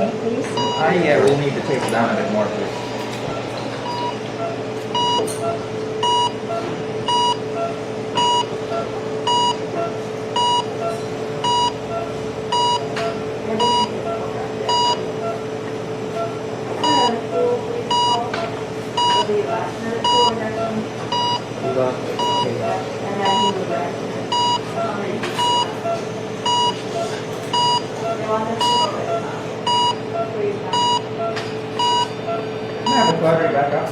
me, please? I will need to take it down a bit more, please. Can I have the battery back up?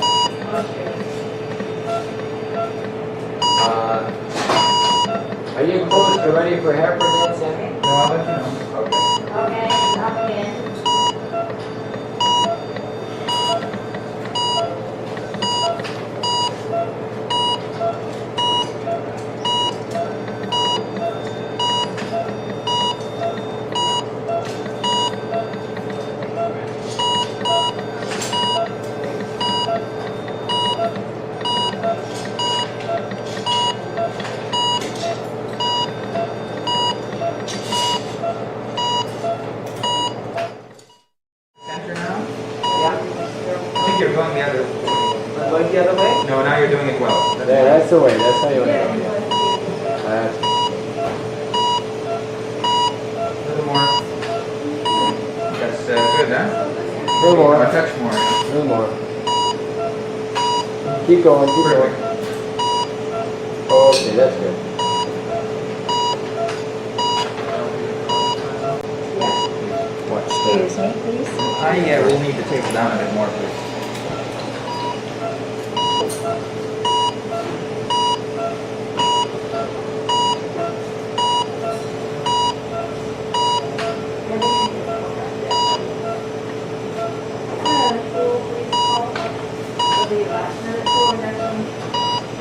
Are you close to ready for heifer yet, Sammy? No, I'll let you know. Okay. Okay, up again. Center now? Yeah. I think you're going the other way. Going the other way? No, now you're doing it well. There, that's the way. That's how you want to go. That's A little more. That's good, huh? a little more. A touch more. A little more. Keep going, keep going. Perfect. Okay, that's good. Watch Excuse me, please? I will need to take it down a bit more, please.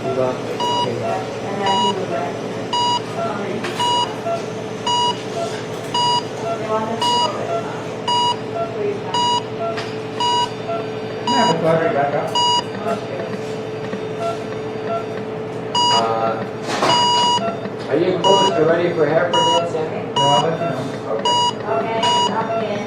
Keep on. Can I have the battery back up? Are you close to ready for heifer yet, Sammy? No, I'll let you know. Okay. Okay, up again.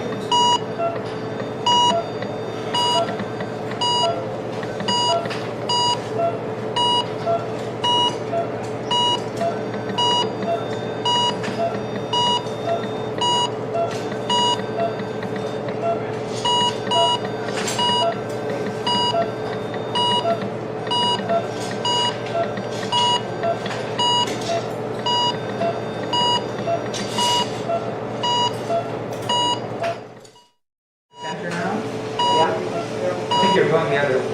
Center now? Yeah. I think you're going the other way.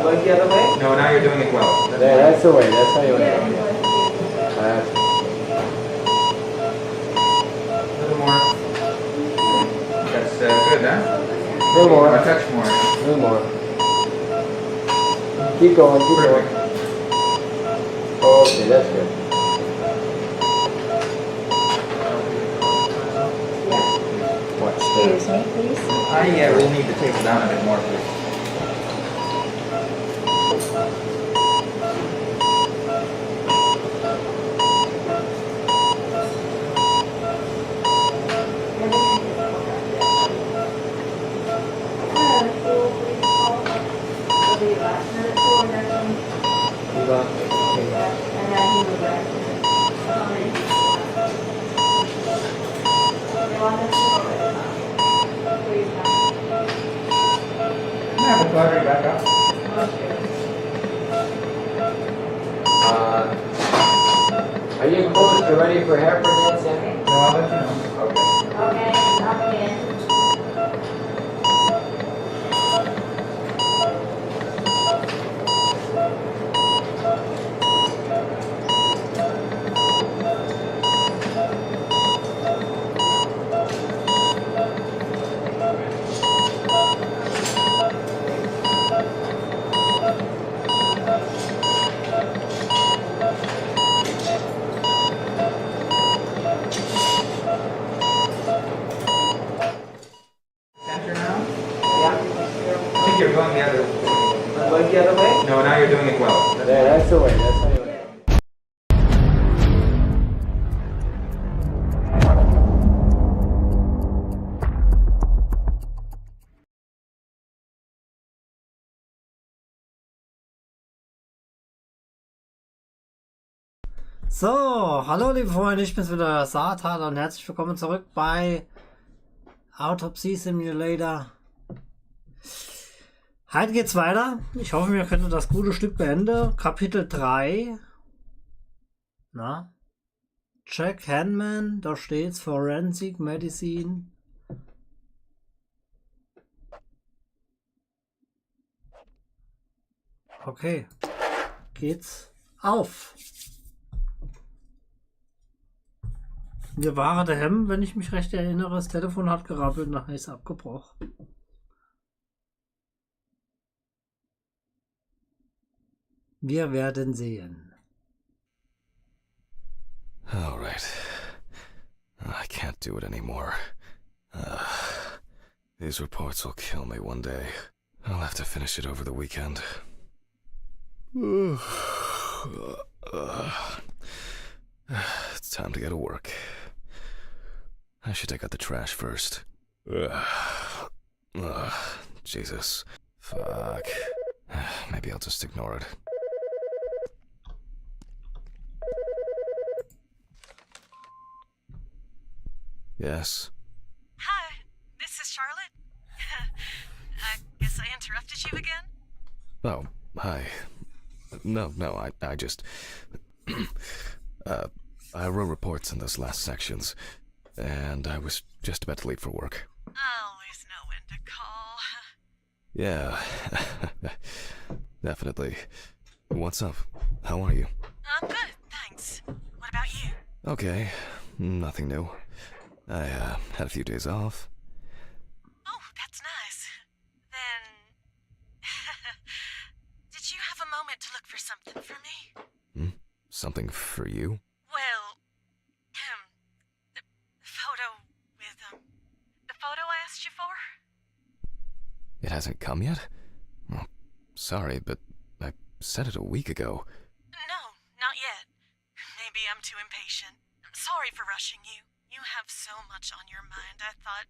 Going the other way? No, now you're doing it well. There, that's the way. That's how you want to go. That's A little more. That's good, huh? a little more. A touch more. A little more. Keep going, keep going. Perfect. Okay, that's good. Watch Excuse me, please? I will need to take it down a bit more, please. Keep on. Can I have the battery back up? Are you close to ready for heifer yet, Sammy? No, I'll let you know. Okay. Okay, up again. So, hallo liebe Freunde, ich bin's wieder, Satan, und herzlich willkommen zurück bei Autopsy Simulator. Heute geht's weiter. Ich hoffe, wir können das gute Stück beenden. Kapitel 3. Na? Jack Hanman, da steht's Forensic Medicine. Okay. Geht's auf. Wir waren daheim, wenn ich mich recht erinnere. Das Telefon hat gerappelt und nachher ist es abgebrochen. Wir werden sehen. All right. I can't do it anymore. These reports will kill me one day. I'll have to finish it over the weekend. It's time to go to work. I should take out the trash first. Jesus. Fuck. Maybe I'll just ignore it. Yes. Hi, this is Charlotte. I guess I interrupted you again? Oh, hi. No, I just... I wrote reports in those last sections, and I was just about to leave for work. Always know when to call. Yeah, definitely. What's up? How are you? I'm good, thanks. What about you? Okay, nothing new. I had a few days off. Oh, that's nice. Then... Did you have a moment to look for something for me? Something for you? Well, the photo with, the photo I asked you for? It hasn't come yet? Oh, sorry, but I said it a week ago. No, not yet. Maybe I'm too impatient. I'm sorry for rushing you. You have so much on your mind, I thought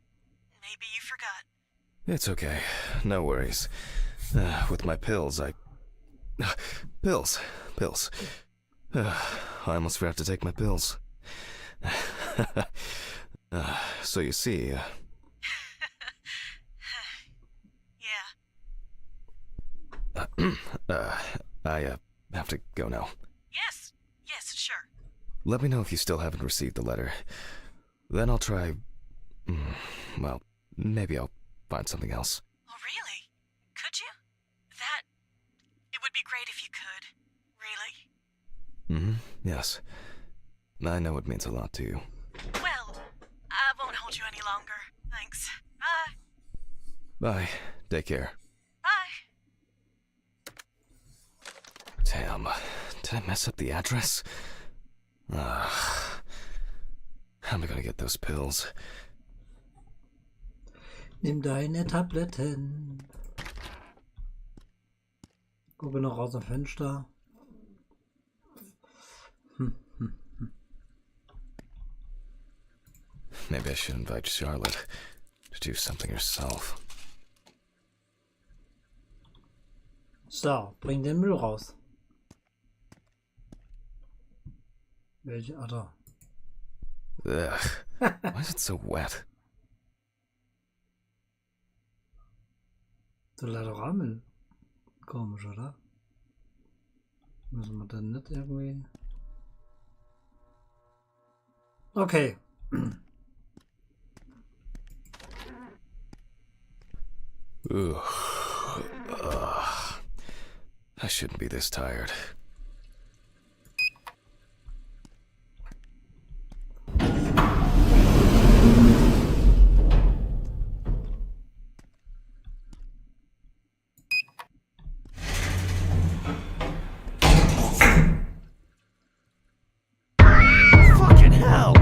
maybe you forgot. It's okay. No worries. With my pills, Pills. I almost forgot to take my pills. So you see... Yeah. I have to go now. Yes, sure. Let me know if you still haven't received the letter. Then I'll try... well, maybe I'll find something else. Oh, really? Could you? It would be great if you could. Really? Yes. I know it means a lot to you. Well, I won't hold you any longer. Thanks. Bye. Bye. Take care. Bye. Damn. Did I mess up the address? How am I gonna get those pills? Nimm deine Tabletten. Gucke noch aus dem Fenster. Maybe I should invite Charlotte to do something herself. So, bring den Müll raus. Welche? Ah, da. Ugh. Why is it so wet? Lateralmüll. Komisch, oder? Müssen wir dann nicht irgendwie... Okay. Ugh. I shouldn't be this tired. Fucking hell!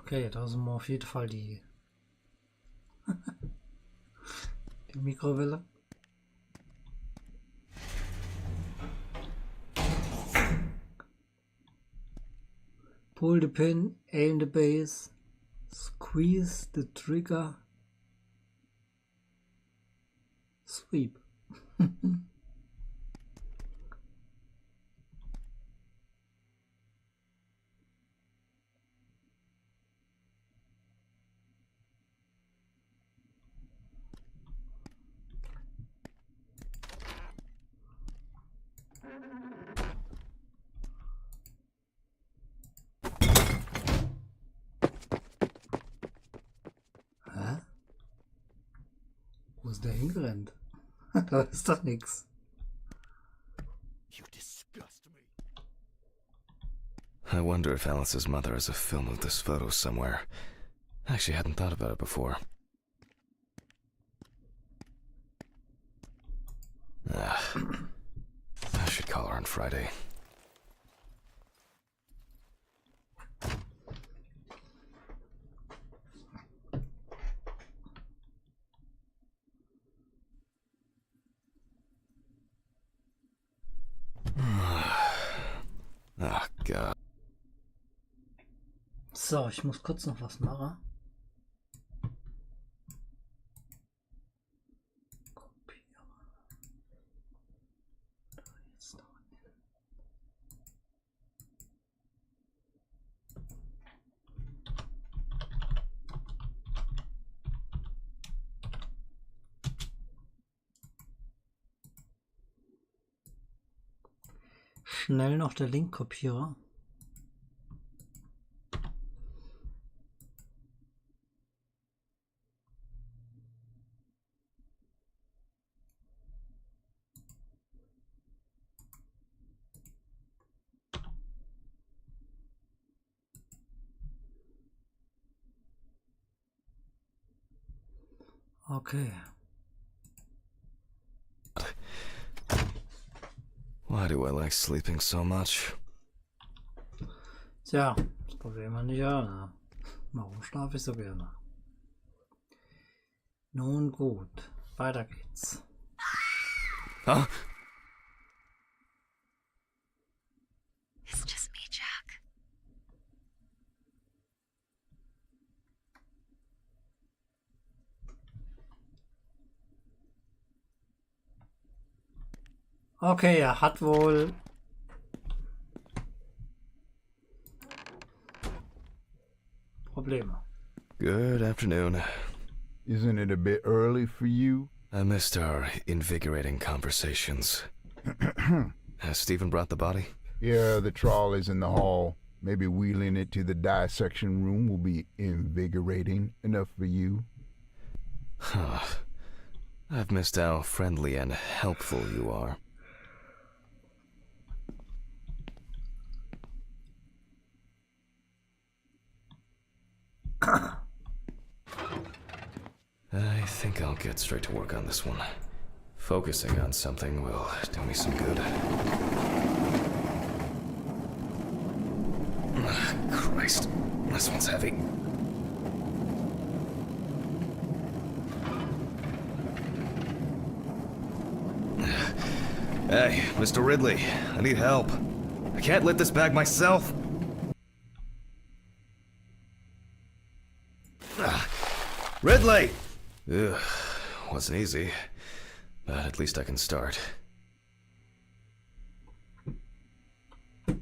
Okay, da sind wir auf jeden Fall die Mikrowelle. Pull the pin, aim the base, squeeze the trigger, sweep. Hä? Wo ist der hingerannt? Da ist doch nix. You disgust me. I wonder if Alice's mother has a film of this photo somewhere. I actually hadn't thought about it before. I should call her on Friday. Ah, God. So, ich muss kurz noch was machen. Kopieren. Da jetzt noch hin. Schnell noch der Linkkopierer. Okay. Why do I like sleeping so much? Tja, das Problem habe ich ja. Ne? Warum schlafe ich so gerne? Nun gut, weiter geht's. Huh? It's just me, Jack. Okay, er hat wohl Probleme. Good afternoon. Isn't it a bit early for you? I missed our invigorating conversations. Has Stephen brought the body? Yeah, the trolley's in the hall. Maybe wheeling it to the dissection room will be invigorating enough for you. Huh. I've missed how friendly and helpful you are. I think I'll get straight to work on this one. Focusing on something will do me some good. Christ, this one's heavy. Hey, Mr. Ridley, I need help. I can't lift this bag myself. Ridley! Ugh, wasn't easy, but at least I can start. A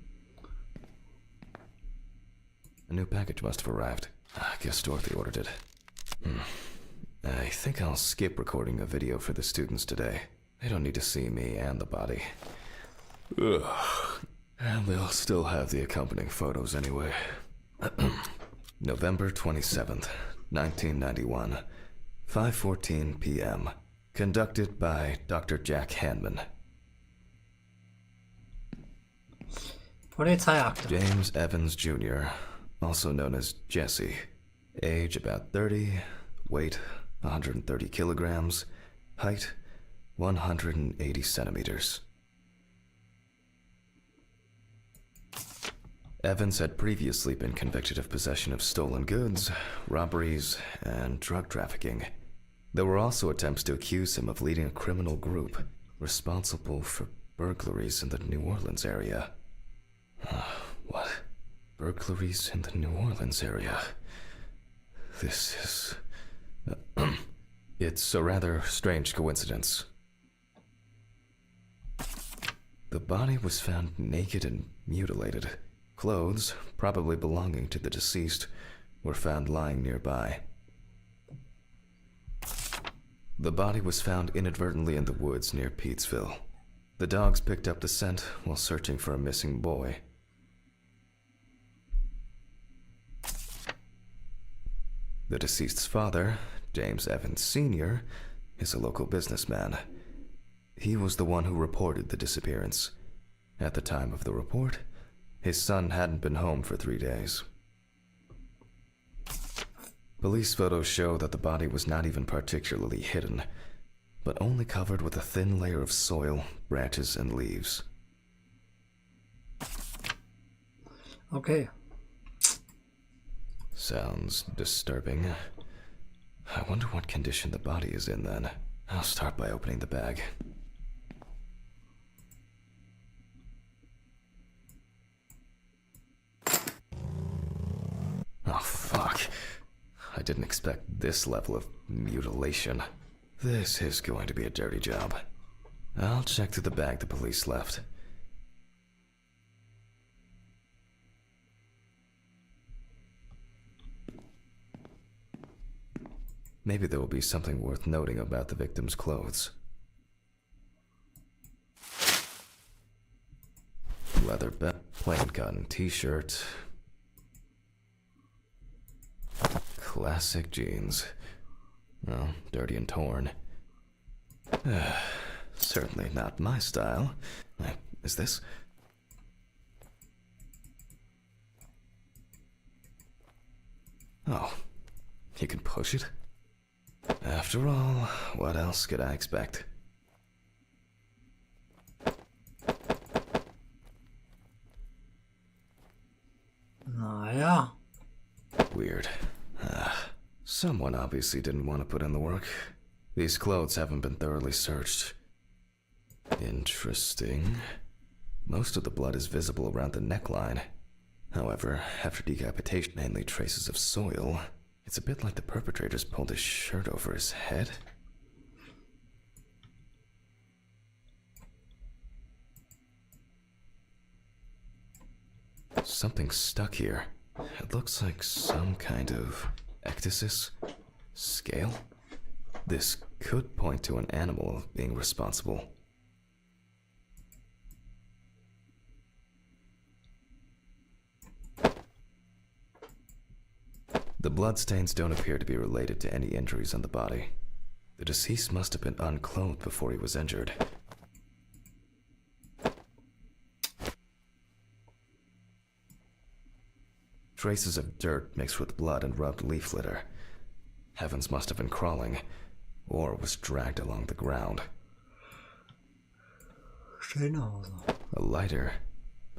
new package must have arrived. I guess Dorothy ordered it. I think I'll skip recording a video for the students today. They don't need to see me and the body. Ugh. And they'll still have the accompanying photos anyway. November 27th, 1991, 5:14 p.m. Conducted by Dr. Jack Hanman. Polizeiakte. James Evans Jr., also known as Jesse. Age about 30, weight 130 kilograms, height 180 centimeters. Evans had previously been convicted of possession of stolen goods, robberies, and drug trafficking. There were also attempts to accuse him of leading a criminal group responsible for burglaries in the New Orleans area. What? burglaries in the New Orleans area. This is... it's a rather strange coincidence. The body was found naked and mutilated. Clothes, probably belonging to the deceased, were found lying nearby. The body was found inadvertently in the woods near Peetsville. The dogs picked up the scent while searching for a missing boy. The deceased's father, James Evans Sr., is a local businessman. He was the one who reported the disappearance. At the time of the report, his son hadn't been home for 3 days. Police photos show that the body was not even particularly hidden, but only covered with a thin layer of soil, branches, and leaves. Okay. Sounds disturbing. I wonder what condition the body is in then. I'll start by opening the bag. Oh, fuck. I didn't expect this level of mutilation. This is going to be a dirty job. I'll check through the bag the police left. Maybe there will be something worth noting about the victim's clothes. Leather belt, plain cotton t-shirt. Classic jeans. Well, dirty and torn. Certainly not my style. Is this? Oh, you can push it? After all, what else could I expect? Naja. Weird. Someone obviously didn't want to put in the work. These clothes haven't been thoroughly searched. Interesting. Most of the blood is visible around the neckline. However, after decapitation, mainly traces of soil. It's a bit like the perpetrator's pulled his shirt over his head. Something's stuck here. It looks like some kind of ecdysis? Scale? This could point to an animal being responsible. The bloodstains don't appear to be related to any injuries on the body. The deceased must have been unclothed before he was injured. Traces of dirt mixed with blood and rubbed leaf litter. Evans must have been crawling, or was dragged along the ground. A lighter,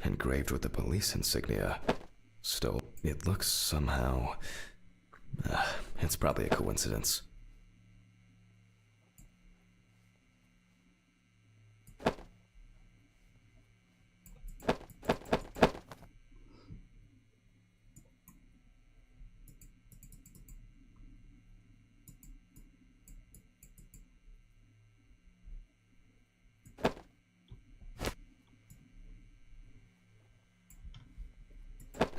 engraved with the police insignia. Stole. It looks somehow... it's probably a coincidence.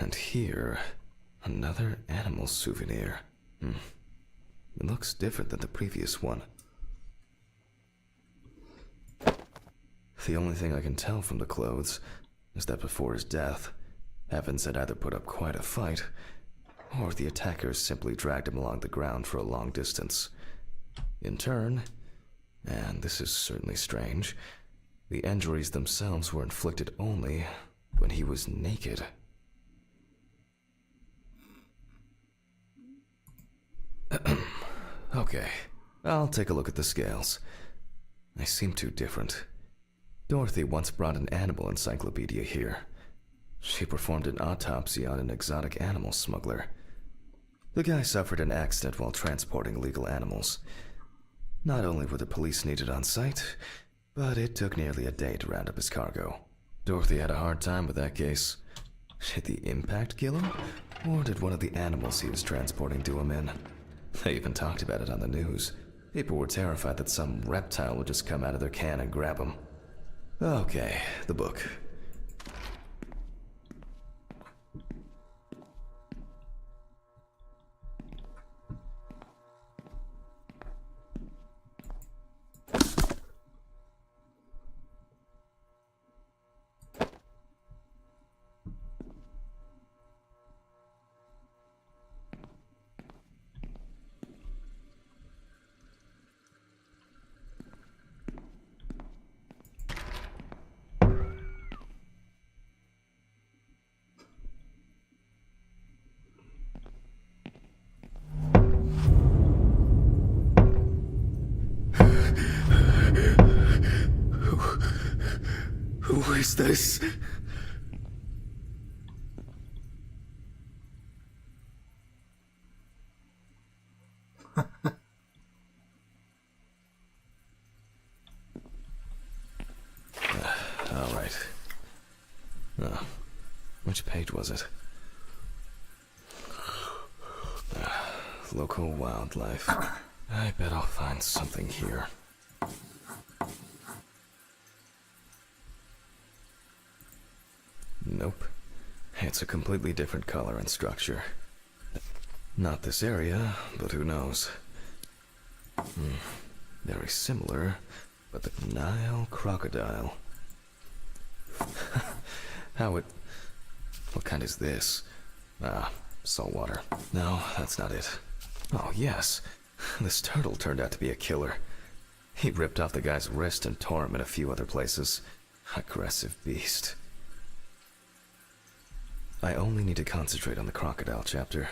And here, another animal souvenir. It looks different than the previous one. The only thing I can tell from the clothes is that before his death, Evans had either put up quite a fight, or the attackers simply dragged him along the ground for a long distance. In turn, and this is certainly strange, the injuries themselves were inflicted only when he was naked. Okay, I'll take a look at the scales. They seem too different. Dorothy once brought an animal encyclopedia here. She performed an autopsy on an exotic animal smuggler. The guy suffered an accident while transporting illegal animals. Not only were the police needed on site, but it took nearly a day to round up his cargo. Dorothy had a hard time with that case. Did the impact kill him? Or did one of the animals he was transporting do him in? They even talked about it on the news. People were terrified that some reptile would just come out of their can and grab him. Okay, the book. Who is this? All right. Oh, which page was it? Local wildlife. I bet I'll find something here. Nope. It's a completely different color and structure. Not this area, but who knows? Very similar, but the Nile crocodile. What kind is this? Ah, saltwater. No, that's not it. Oh, yes. This turtle turned out to be a killer. He ripped off the guy's wrist and tore him in a few other places. Aggressive beast. I only need to concentrate on the crocodile chapter.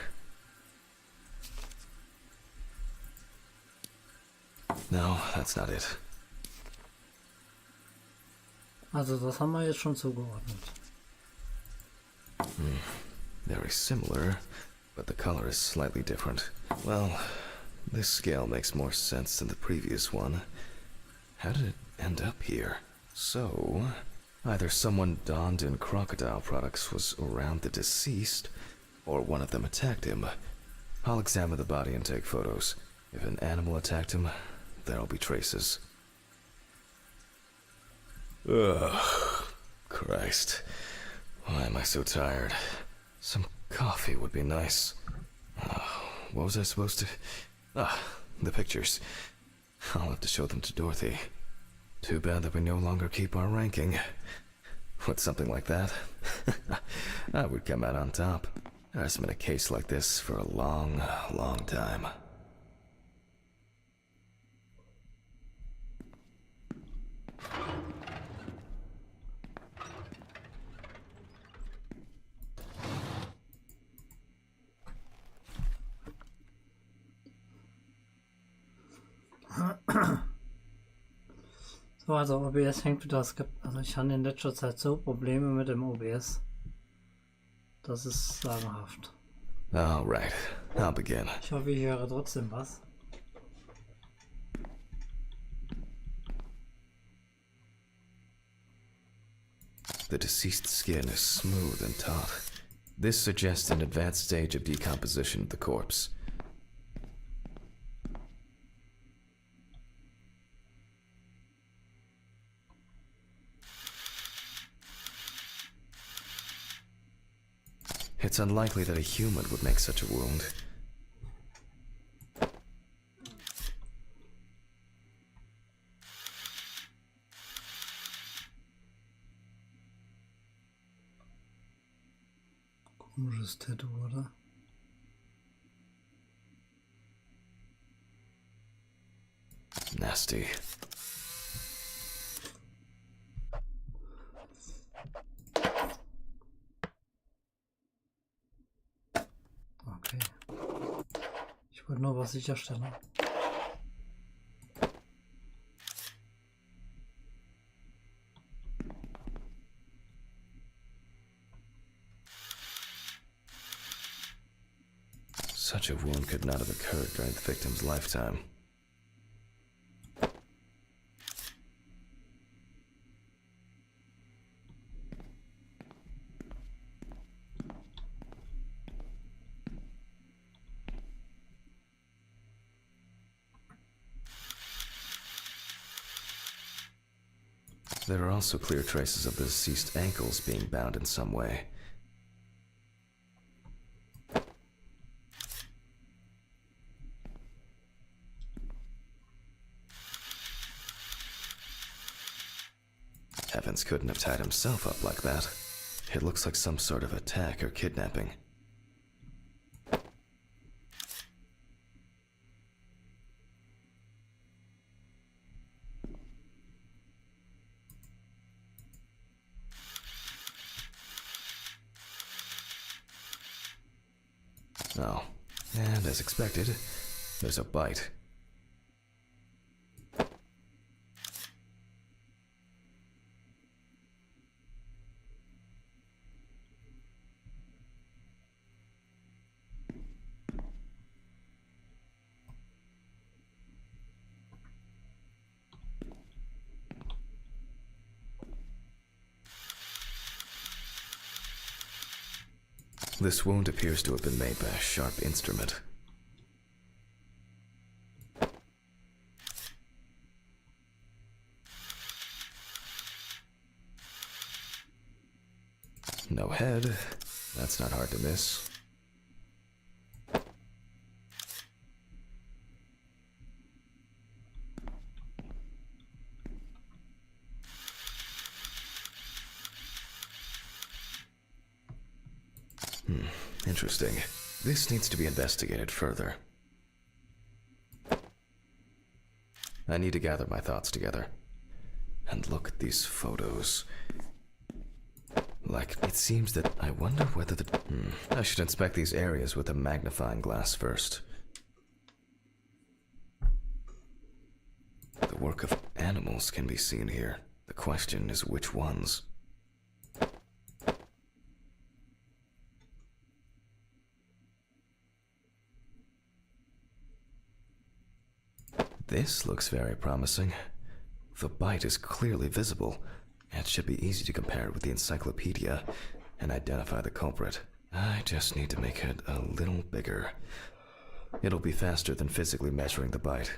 No, that's not it. Also das haben wir jetzt schon zugeordnet. Very similar, but the color is slightly different. Well, this scale makes more sense than the previous one. How did it end up here? So, either someone donned in crocodile products was around the deceased, or one of them attacked him. I'll examine the body and take photos. If an animal attacked him, there'll be traces. Ugh, Christ. Why am I so tired? Some coffee would be nice. What was I supposed to... the pictures. I'll have to show them to Dorothy. Too bad that we no longer keep our ranking. With something like that, I would come out on top. There hasn't been a case like this for a long, long time. So, also OBS hängt wieder. Also ich hatte in letzter Zeit so Probleme mit dem OBS. Das ist sagenhaft. Alright, I'll begin. Ich hoffe, ich höre trotzdem was. The deceased's skin is smooth and taut. This suggests an advanced stage of decomposition of the corpse. It's unlikely that a human would make such a wound. Komisches Tattoo, oder? Nasty. Okay. Ich wollte nur was sicherstellen. Such a wound could not have occurred during the victim's lifetime. There are also clear traces of the deceased ankles being bound in some way. Evans couldn't have tied himself up like that. It looks like some sort of attack or kidnapping. Oh, and as expected, there's a bite. This wound appears to have been made by a sharp instrument. No head. That's not hard to miss. Interesting. This needs to be investigated further. I need to gather my thoughts together. And look at these photos. Like, it seems that I wonder whether the... I should inspect these areas with a magnifying glass first. The work of animals can be seen here. The question is which ones. This looks very promising. The bite is clearly visible. It should be easy to compare with the encyclopedia and identify the culprit. I just need to make it a little bigger. It'll be faster than physically measuring the bite.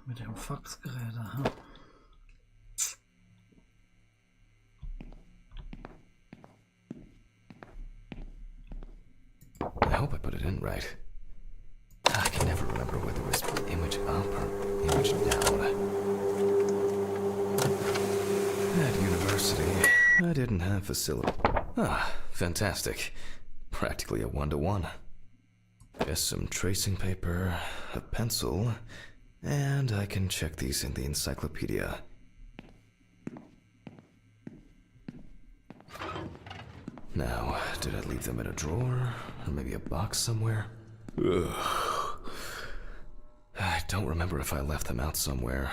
Mit dem Faxgerät, aha. I hope I put it in right. I can never remember whether it was image up or image down. At university, I didn't have facility. Ah, fantastic. Practically a one-to-one. Just some tracing paper, a pencil, and I can check these in the encyclopedia. Now, did I leave them in a drawer? Or maybe a box somewhere? Ugh. I don't remember if I left them out somewhere.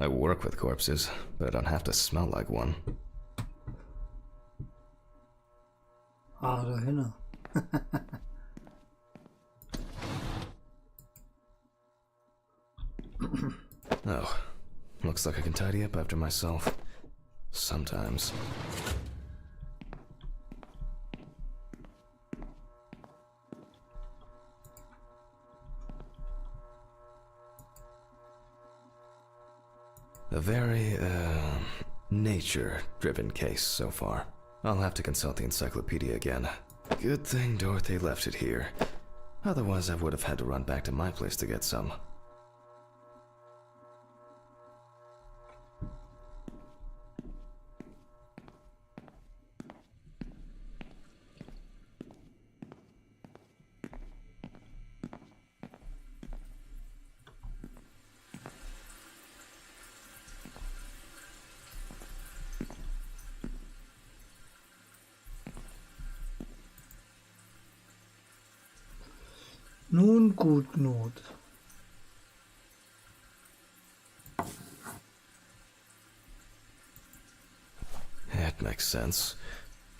I work with corpses, but I don't have to smell like one. Ah, da hinne. Oh, looks like I can tidy up after myself. Sometimes. A very, nature-driven case so far. I'll have to consult the encyclopedia again. Good thing Dorothy left it here. Otherwise, I would have had to run back to my place to get some. Nun gut, Not. makes sense.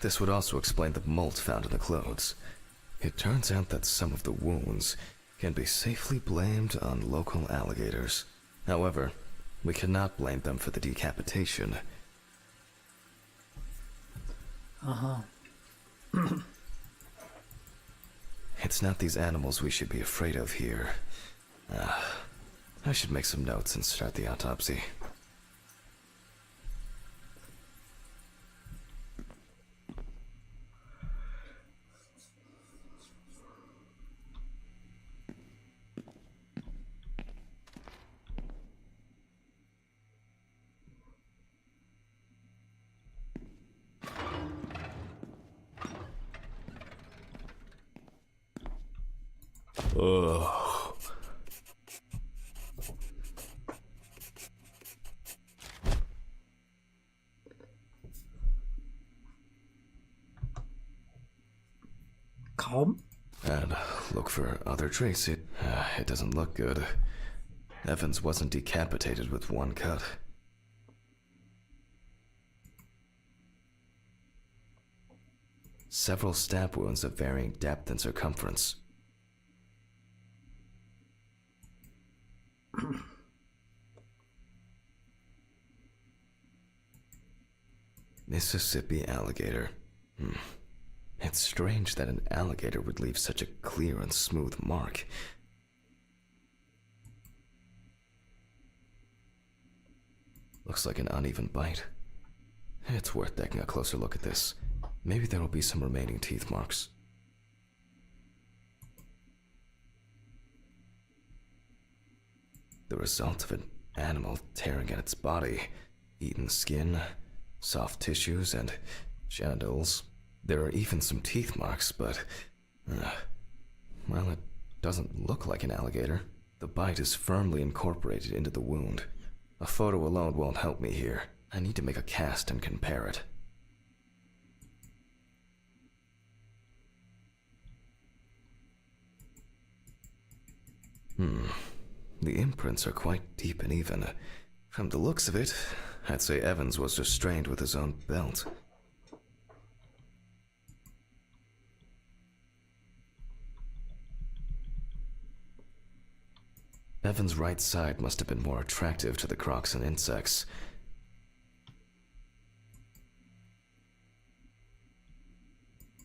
This would also explain the mold found in the clothes. It turns out that some of the wounds can be safely blamed on local alligators. However, we cannot blame them for the decapitation. Aha. It's not these animals we should be afraid of here. I should make some notes and start the autopsy. Ugh. Kaum. And look for other trace. It doesn't look good. Evans wasn't decapitated with one cut. Several stab wounds of varying depth and circumference. Mississippi alligator. It's strange that an alligator would leave such a clear and smooth mark. Looks like an uneven bite. It's worth taking a closer look at this. Maybe there will be some remaining teeth marks. The result of an animal tearing at its body, eaten skin, soft tissues, and genitals. There are even some teeth marks, but, well, it doesn't look like an alligator. The bite is firmly incorporated into the wound. A photo alone won't help me here. I need to make a cast and compare it. The imprints are quite deep and even. From the looks of it, I'd say Evans was restrained with his own belt. Evans' right side must have been more attractive to the crocs and insects.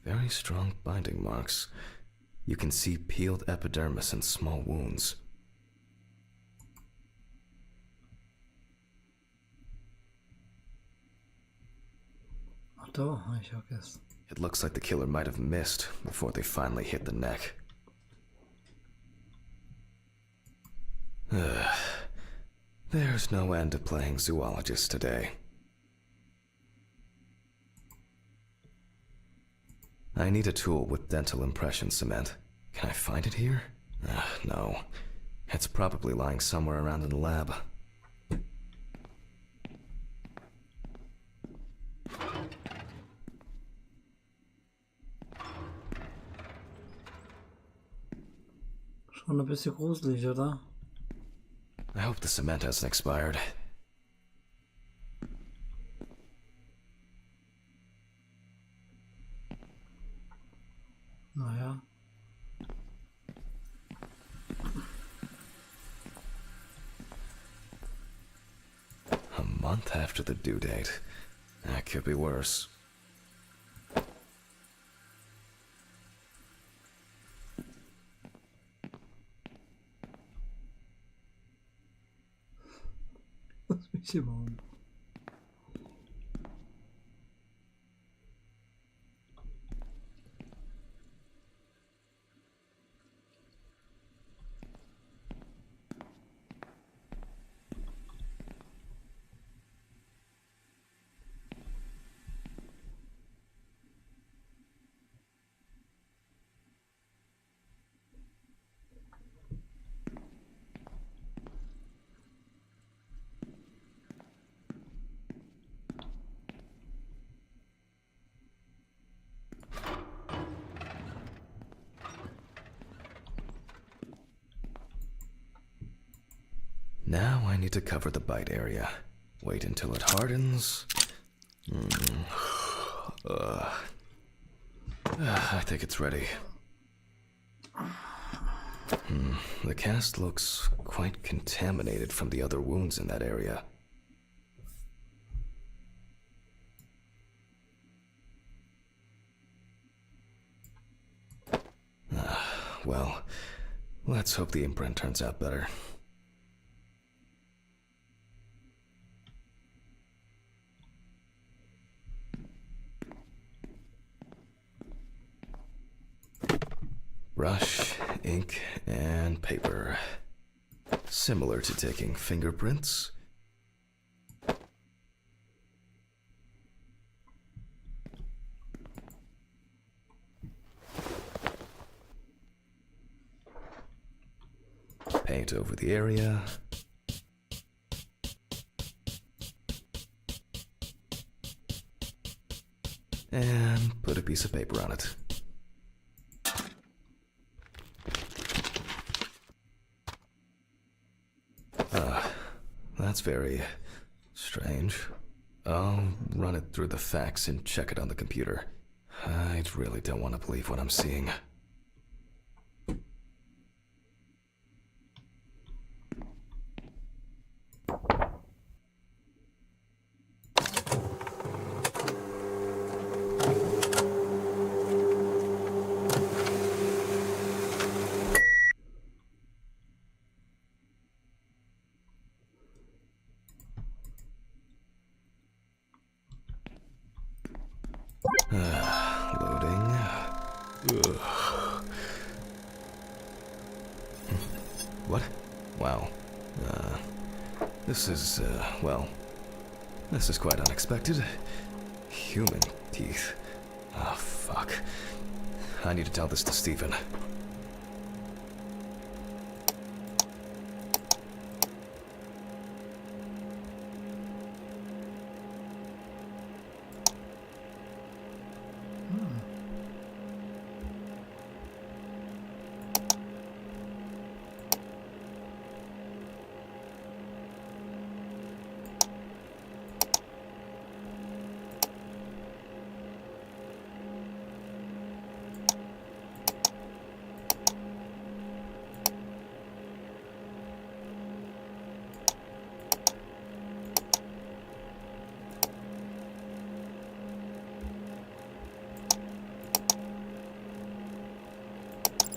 Very strong binding marks. You can see peeled epidermis and small wounds. Ach da, hab ich vergessen. It looks like the killer might have missed before they finally hit the neck. There's no end to playing zoologist today. I need a tool with dental impression cement. Can I find it here? No. It's probably lying somewhere around in the lab. Schon ein bisschen gruselig, oder? I hope the cement hasn't expired. Naja. A month after the due date. That could be worse. Lass mich hier bauen. Now I need to cover the bite area. Wait until it hardens. I think it's ready. The cast looks quite contaminated from the other wounds in that area. Well, let's hope the imprint turns out better. Brush, ink, and paper. Similar to taking fingerprints. Paint over the area. And put a piece of paper on it. That's very strange. I'll run it through the fax and check it on the computer. I really don't want to believe what I'm seeing. Loading. Ugh. What? Wow. This is, well, this is quite unexpected. Human teeth. Oh, fuck. I need to tell this to Stephen.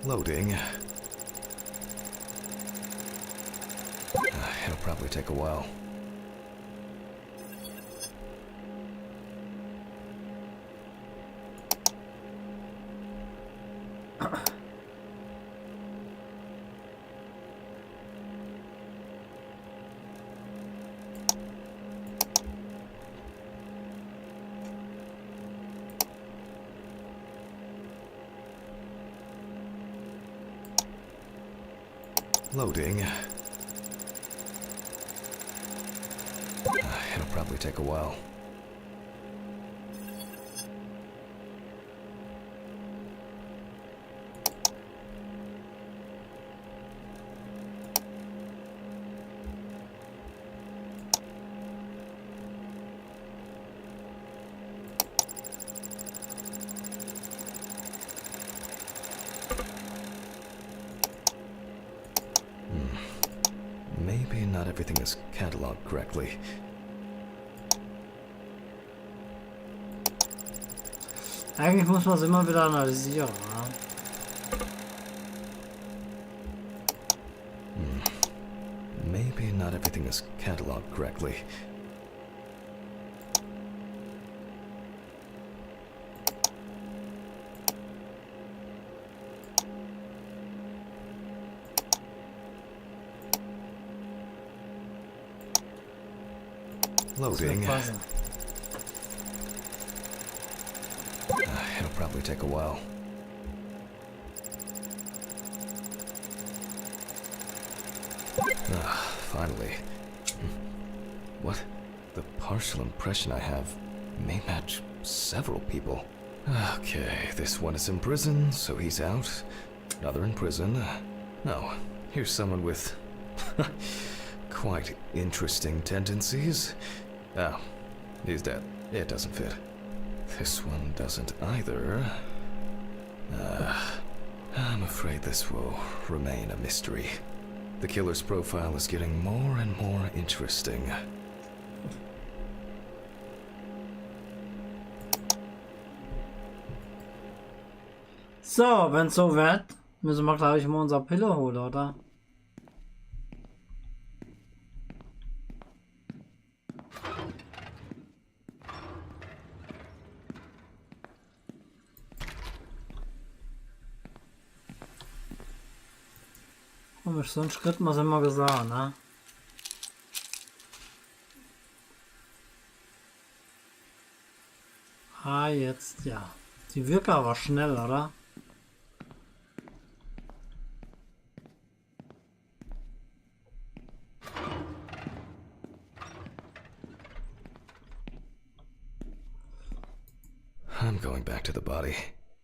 Loading. It'll probably take a while. Loading. It'll probably take a while. Maybe not everything is cataloged correctly. Eigentlich muss man es immer wieder analysieren. Ja? Maybe not everything is cataloged correctly. Loading. It'll probably take a while. Finally. What? The partial impression I have may match several people. Okay, this one is in prison, so he's out. Another in prison. No, here's someone with quite interesting tendencies. Oh, he's dead. It doesn't fit. This one doesn't either. I'm afraid this will remain a mystery. The killer's profile is getting more and more interesting. So, wenn's so wird, müssen wir glaube ich mal unser Pille holen, oder? Komisch, so einen Schritt muss immer gesagt, ne? Ah, jetzt, ja. Die wirken aber schnell, oder? I'm going back to the body.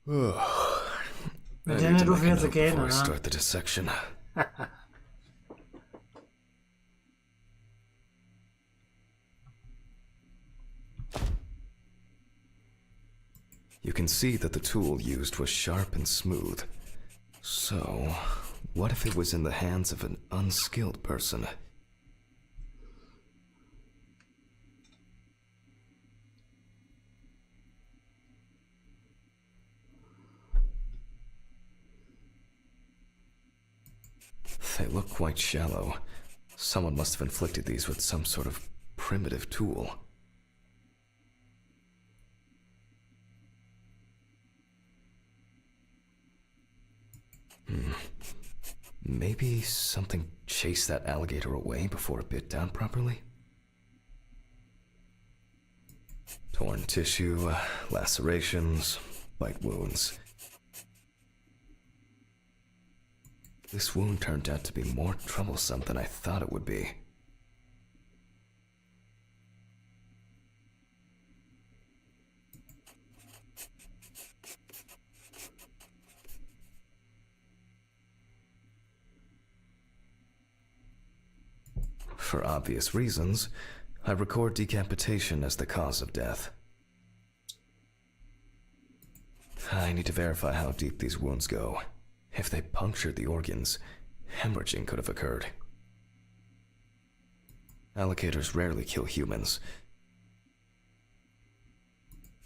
Mit denen du jetzt gehen, before I oder? start the dissection. You can see that the tool used was sharp and smooth. So, what if it was in the hands of an unskilled person? They look quite shallow. Someone must have inflicted these with some sort of primitive tool. Maybe something chased that alligator away before it bit down properly? Torn tissue, lacerations, bite wounds. This wound turned out to be more troublesome than I thought it would be. For obvious reasons, I record decapitation as the cause of death. I need to verify how deep these wounds go. If they punctured the organs, hemorrhaging could have occurred. Alligators rarely kill humans.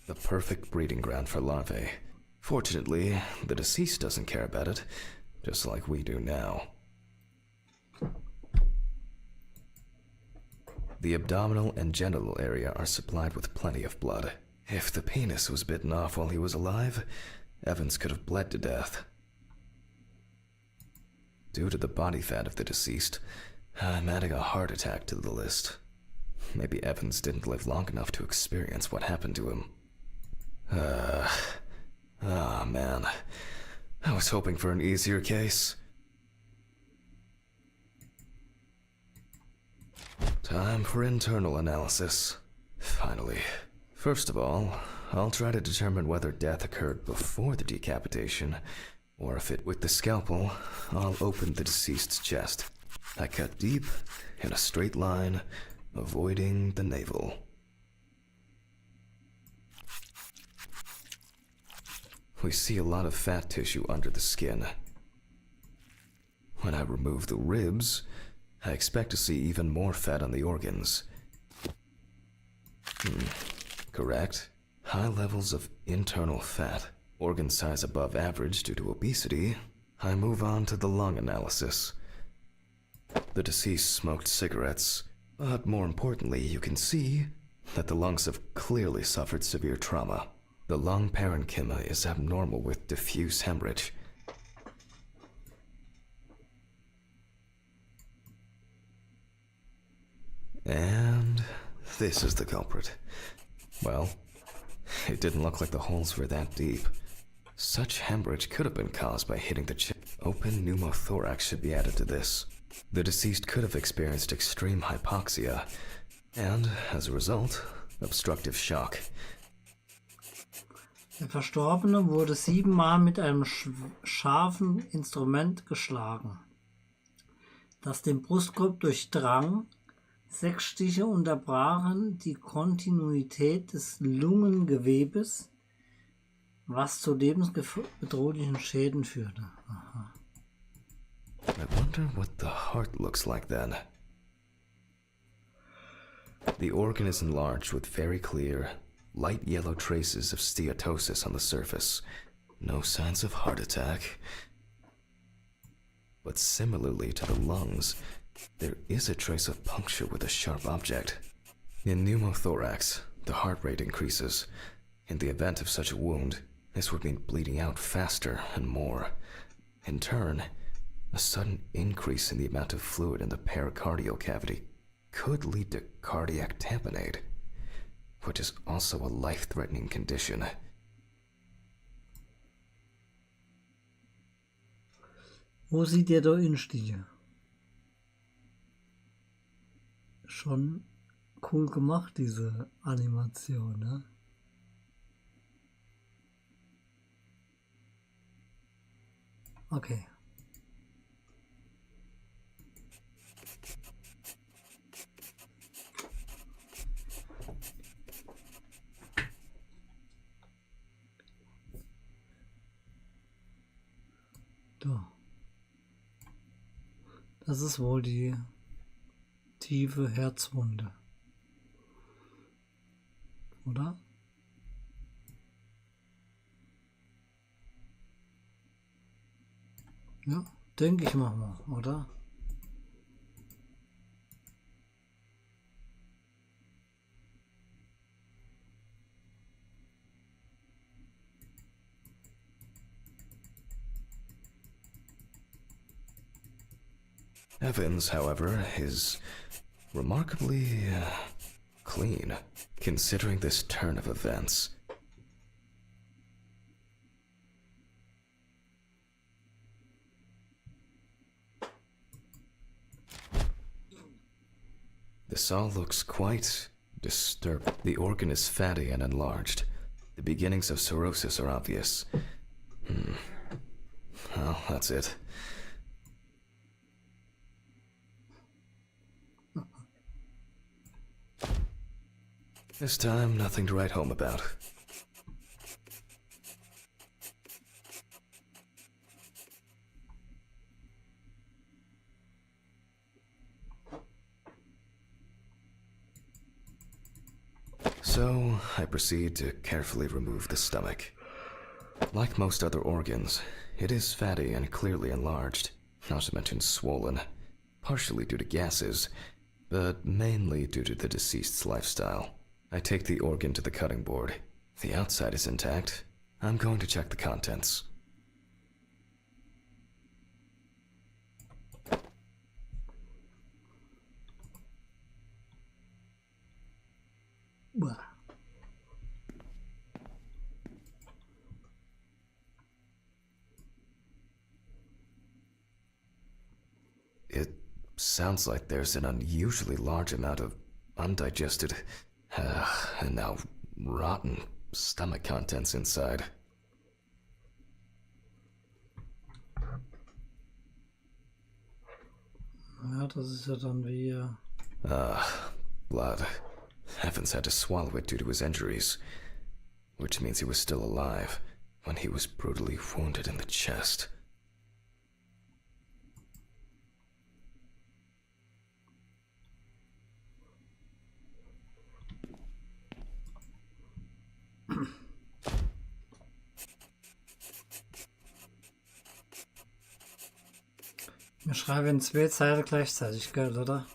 The perfect breeding ground for larvae. Fortunately, the deceased doesn't care about it, just like we do now. The abdominal and genital area are supplied with plenty of blood. If the penis was bitten off while he was alive, Evans could have bled to death. Due to the body fat of the deceased, I'm adding a heart attack to the list. Maybe Evans didn't live long enough to experience what happened to him. Man. I was hoping for an easier case. Time for internal analysis. Finally. First of all, I'll try to determine whether death occurred before the decapitation, or if it, with the scalpel, I'll open the deceased's chest. I cut deep, in a straight line, avoiding the navel. We see a lot of fat tissue under the skin. When I remove the ribs, I expect to see even more fat on the organs. Correct. High levels of internal fat. Organ size above average due to obesity. I move on to the lung analysis. The deceased smoked cigarettes, but more importantly, you can see that the lungs have clearly suffered severe trauma. The lung parenchyma is abnormal with diffuse hemorrhage. And this is the culprit. Well, it didn't look like the holes were that deep. Such hemorrhage could have been caused by hitting the chest. Open pneumothorax should be added to this. The deceased could have experienced extreme hypoxia, and, as a result, obstructive shock. Der Verstorbene wurde 7-mal mit einem scharfen Instrument geschlagen, das den Brustkorb durchdrang, 6 Stiche unterbrachen die Kontinuität des Lungengewebes, was zu lebensbedrohlichen Schäden führte. Aha. I wonder what the heart looks like then. The organ is enlarged with very clear, light yellow traces of steatosis on the surface. No signs of heart attack. But similarly to the lungs, there is a trace of puncture with a sharp object. In pneumothorax, the heart rate increases. In the event of such a wound, this would mean bleeding out faster and more. In turn, a sudden increase in the amount of fluid in the pericardial cavity could lead to cardiac tamponade, which is also a life-threatening condition. Wo sieht ihr da Innenstiche? Schon cool gemacht, diese Animation, ne? Okay. Da. Das ist wohl die tiefe Herzwunde. Oder? Ja, denke ich mal, oder? Evans, however, is remarkably clean, considering this turn of events. This all looks quite disturbed. The organ is fatty and enlarged. The beginnings of cirrhosis are obvious. Well, that's it. This time, nothing to write home about. So, I proceed to carefully remove the stomach. Like most other organs, it is fatty and clearly enlarged, not to mention swollen, partially due to gases, but mainly due to the deceased's lifestyle. I take the organ to the cutting board. The outside is intact. I'm going to check the contents. Bah. It sounds like there's an unusually large amount of undigested, and now rotten stomach contents inside. Ja, das ist ja dann wie... Blood. Evans had to swallow it due to his injuries, which means he was still alive when he was brutally wounded in the chest. Wir schreiben 2 Zeilen gleichzeitig, gell, oder?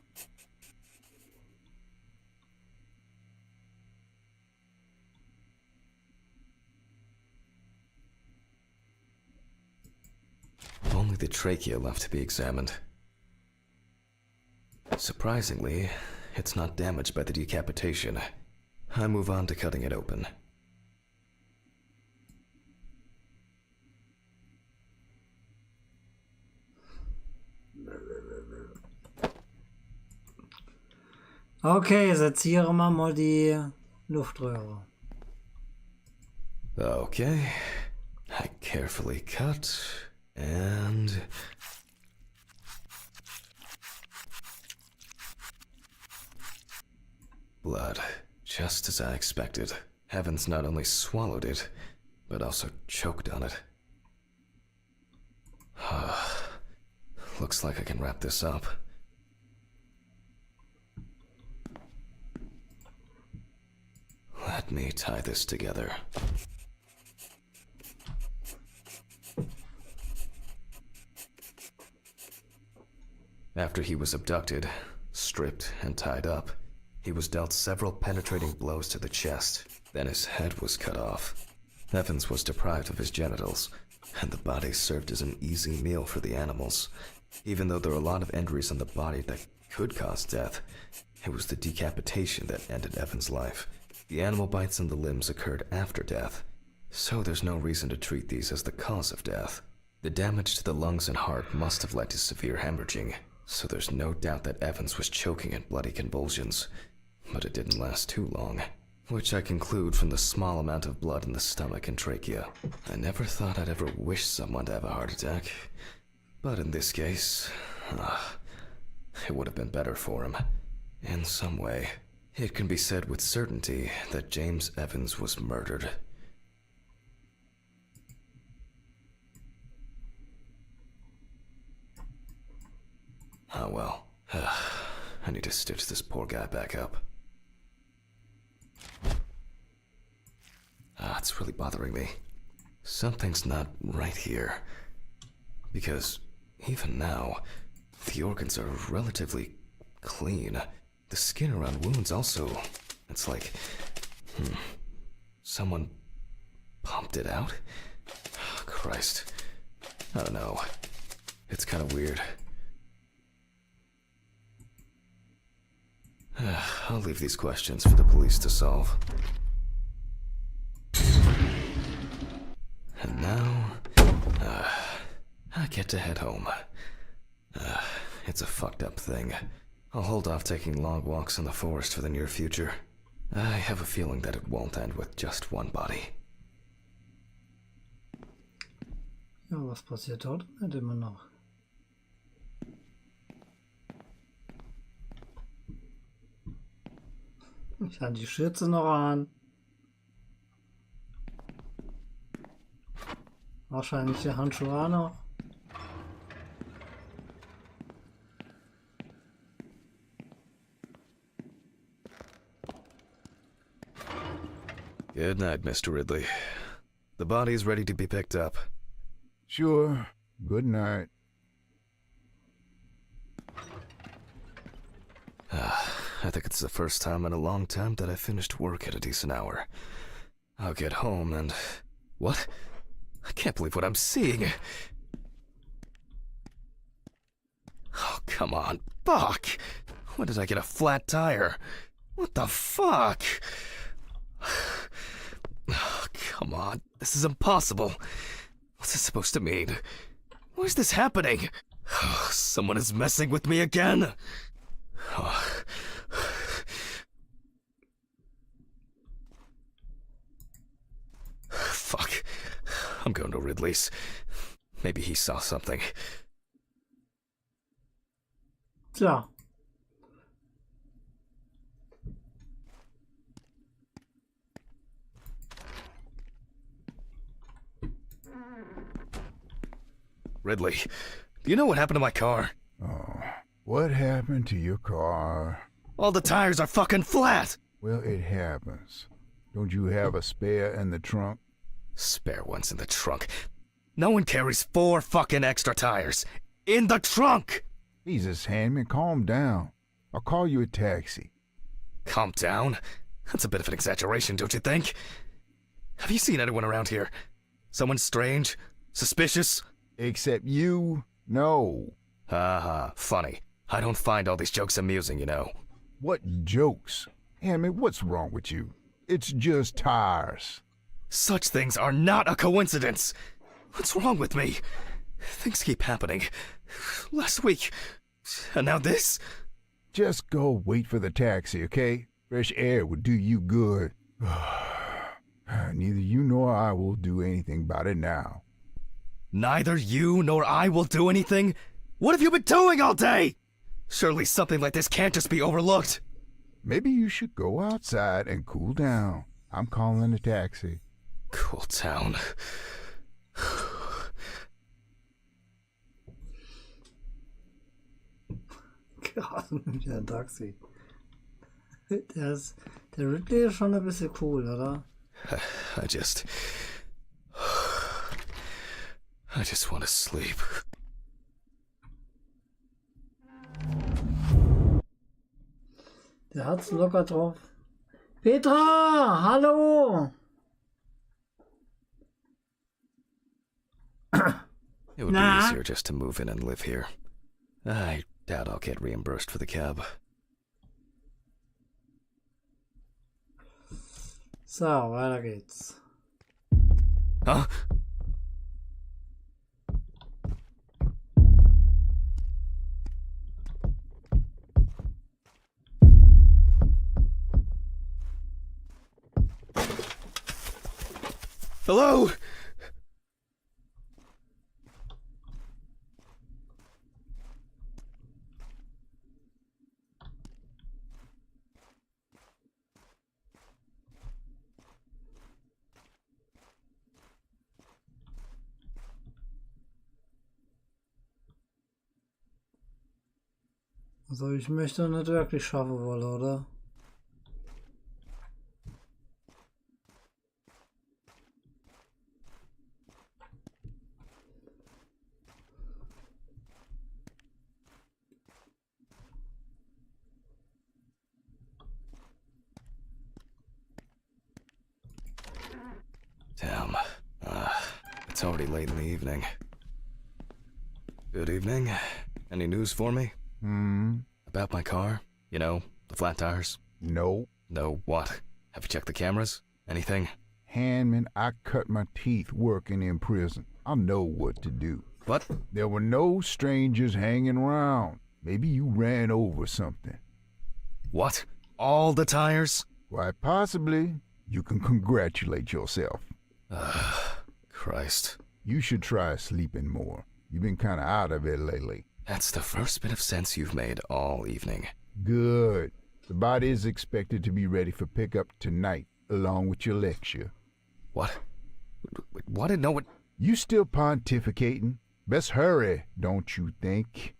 Only the trachea left to be examined. Surprisingly, it's not damaged by the decapitation. I move on to cutting it open. Okay, setziere mal die Luftröhre. Okay. I carefully cut, and... Blood, just as I expected. Evans not only swallowed it, but also choked on it. Looks like I can wrap this up. Let me tie this together. After he was abducted, stripped, and tied up, he was dealt several penetrating blows to the chest. Then his head was cut off. Evans was deprived of his genitals, and the body served as an easy meal for the animals. Even though there are a lot of injuries on the body that could cause death, it was the decapitation that ended Evans' life. The animal bites in the limbs occurred after death, so there's no reason to treat these as the cause of death. The damage to the lungs and heart must have led to severe hemorrhaging, so there's no doubt that Evans was choking in bloody convulsions. But it didn't last too long, which I conclude from the small amount of blood in the stomach and trachea. I never thought I'd ever wish someone to have a heart attack, but in this case, it would have been better for him, in some way. It can be said with certainty that James Evans was murdered. Oh well, I need to stitch this poor guy back up. It's really bothering me. Something's not right here. Because even now, the organs are relatively clean. The skin around wounds also, it's like, someone pumped it out? Oh, Christ. I don't know. It's kind of weird. I'll leave these questions for the police to solve. And now, I get to head home. It's a fucked up thing. I'll hold off taking long walks in the forest for the near future. I have a feeling that it won't end with just one body. Ja, was passiert dort? Nicht immer noch. Ich hatte die Schürze noch an. Wahrscheinlich die Handschuhe auch noch. Good night, Mr. Ridley. The body is ready to be picked up. Sure. Good night. I think it's the first time in a long time that I finished work at a decent hour. I'll get home and... What? I can't believe what I'm seeing. Oh, come on. Fuck! When did I get a flat tire? What the fuck? Oh, come on. This is impossible. What's this supposed to mean? Why is this happening? Oh, someone is messing with me again. Oh. Fuck. I'm going to Ridley's. Maybe he saw something. Tja. Ridley, do you know what happened to my car? Oh, what happened to your car? All the tires are fucking flat! Well, it happens. Don't you have a spare in the trunk? Spare ones in the trunk. No one carries 4 fucking extra tires. In the trunk! Jesus, Handman, calm down. I'll call you a taxi. Calm down? That's a bit of an exaggeration, don't you think? Have you seen anyone around here? Someone strange? Suspicious? Except you? No. Haha, funny. I don't find all these jokes amusing, you know. What jokes? Handman, what's wrong with you? It's just tires. Such things are not a coincidence! What's wrong with me? Things keep happening. Last week, and now this? Just go wait for the taxi, okay? Fresh air would do you good. Neither you nor I will do anything about it now. Neither you nor I will do anything? What have you been doing all day? Surely something like this can't just be overlooked. Maybe you should go outside and cool down. I'm calling a taxi. Cool town. Gerade mit ein Taxi. Der Ridley ist schon ein bisschen cool, oder? I just want to sleep. Der hat's locker drauf. Petra, hallo! It would Nah. be easier just to move in and live here. I doubt I'll get reimbursed for the cab. So, weiter geht's. Huh? Hello? Also ich möchte nicht wirklich schaffen wollen, oder? Damn. It's already late in the evening. Good evening. Any news for me? About my car? You know, the flat tires? No. No, what? Have you checked the cameras? Anything? Handman, I cut my teeth working in prison. I know what to do. What? There were no strangers hanging around. Maybe you ran over something. What? All the tires? Why, possibly. You can congratulate yourself. Christ. You should try sleeping more. You've been kind of out of it lately. That's the first bit of sense you've made all evening. Good. The body is expected to be ready for pickup tonight, along with your lecture. What? What? No, what? You still pontificating? Best hurry, don't you think?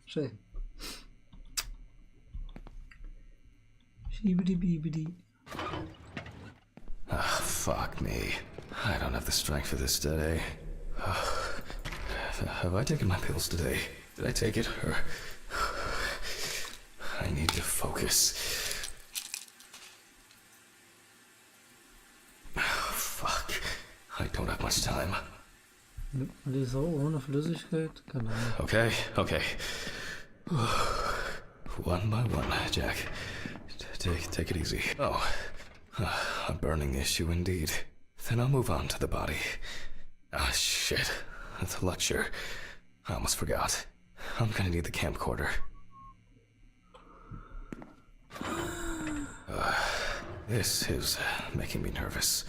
Schön. Schiebidi bibidi. Fuck me. I don't have the strength for this today. Have I taken my pills today? Did I take it? Or... I need to focus. Fuck. I don't have much time. Nimmt man die so ohne Flüssigkeit? Keine Ahnung. Okay. One by one, Jack. Take it easy. Oh, a burning issue indeed. Then I'll move on to the body. Ah, shit. The lecture. I almost forgot. I'm gonna need the camcorder. This is making me nervous.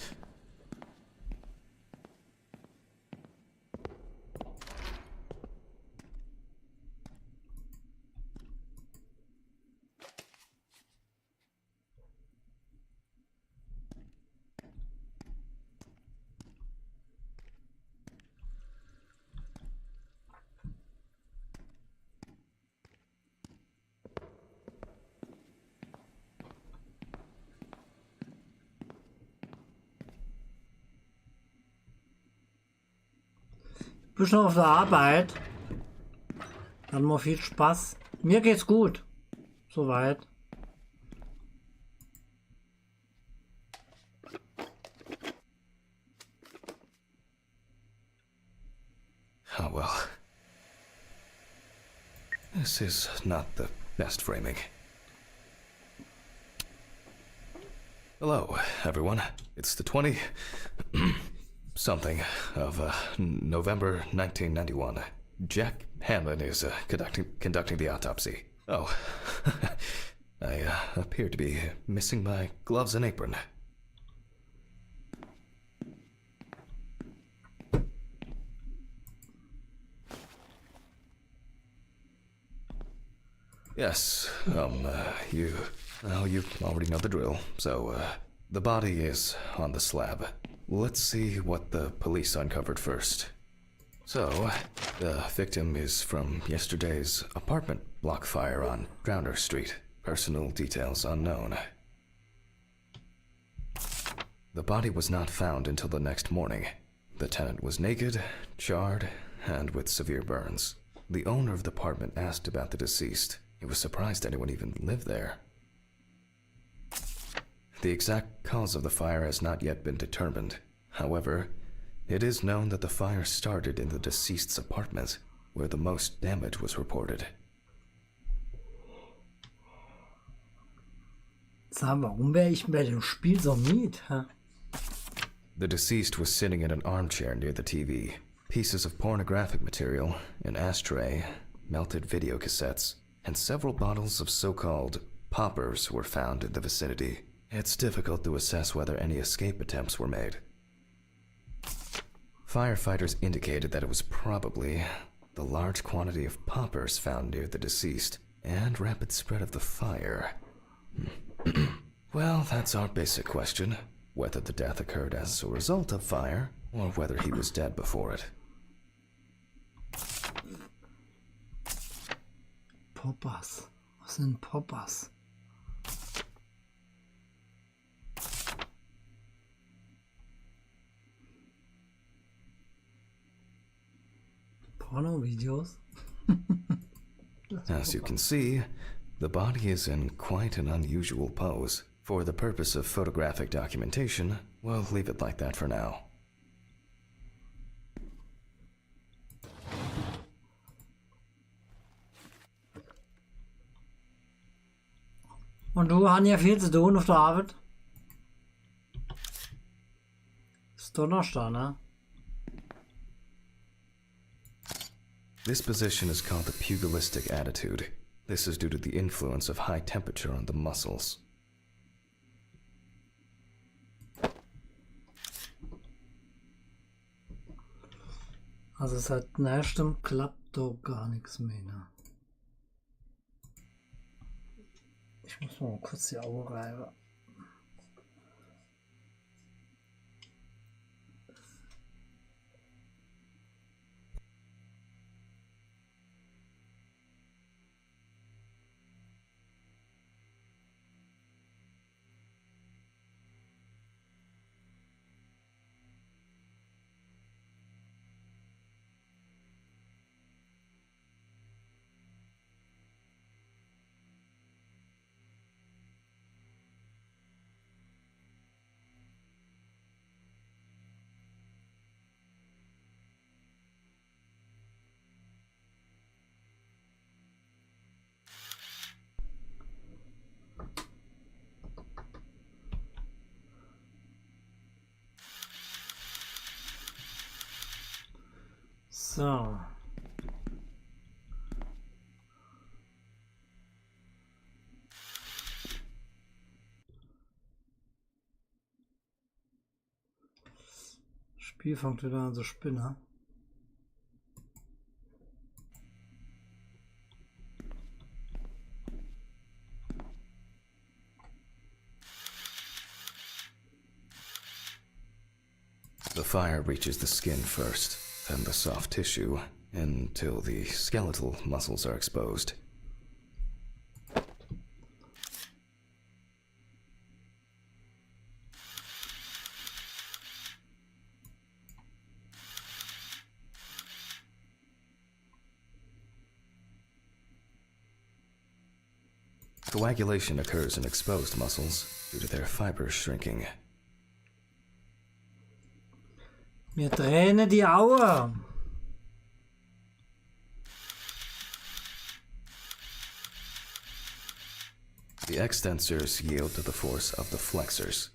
Bist noch auf der Arbeit? Dann mal viel Spaß. Mir geht's gut. Soweit. Oh well. This is not the best framing. Hello, everyone. It's the 20... something of November 1991. Jack Hammond is conducting the autopsy. Oh, I appear to be missing my gloves and apron. Yes, you already know the drill. So, the body is on the slab. Let's see what the police uncovered first. So, the victim is from yesterday's apartment block fire on Drowner Street. Personal details unknown. The body was not found until the next morning. The tenant was naked, charred, and with severe burns. The owner of the apartment asked about the deceased. He was surprised anyone even lived there. The exact cause of the fire has not yet been determined. However, it is known that the fire started in the deceased's apartment, where the most damage was reported. Sag, warum wäre ich bei dem Spiel so mies, hä? The deceased was sitting in an armchair near the TV. Pieces of pornographic material, an ashtray, melted video cassettes, and several bottles of so-called poppers were found in the vicinity. It's difficult to assess whether any escape attempts were made. Firefighters indicated that it was probably the large quantity of poppers found near the deceased and rapid spread of the fire. Well, that's our basic question. Whether the death occurred as a result of fire, or whether he was dead before it. Poppers. Was sind Poppers? Porno-Videos? As you can see, the body is in quite an unusual pose. For the purpose of photographic documentation, we'll leave it like that for now. Und du hast ja viel zu tun auf der Arbeit? Ist Donnerstag, ne? This position is called the pugilistic attitude. This is due to the influence of high temperature on the muscles. Also seit nächstem klappt doch gar nichts mehr, ne? Ich muss mal kurz die Augen reiben. So. Spiel fängt wieder an so Spinner. The fire reaches the skin first, then the soft tissue, until the skeletal muscles are exposed. Coagulation occurs in exposed muscles due to their fibers shrinking. Mir tränen die Augen. The extensors yield to the force of the flexors.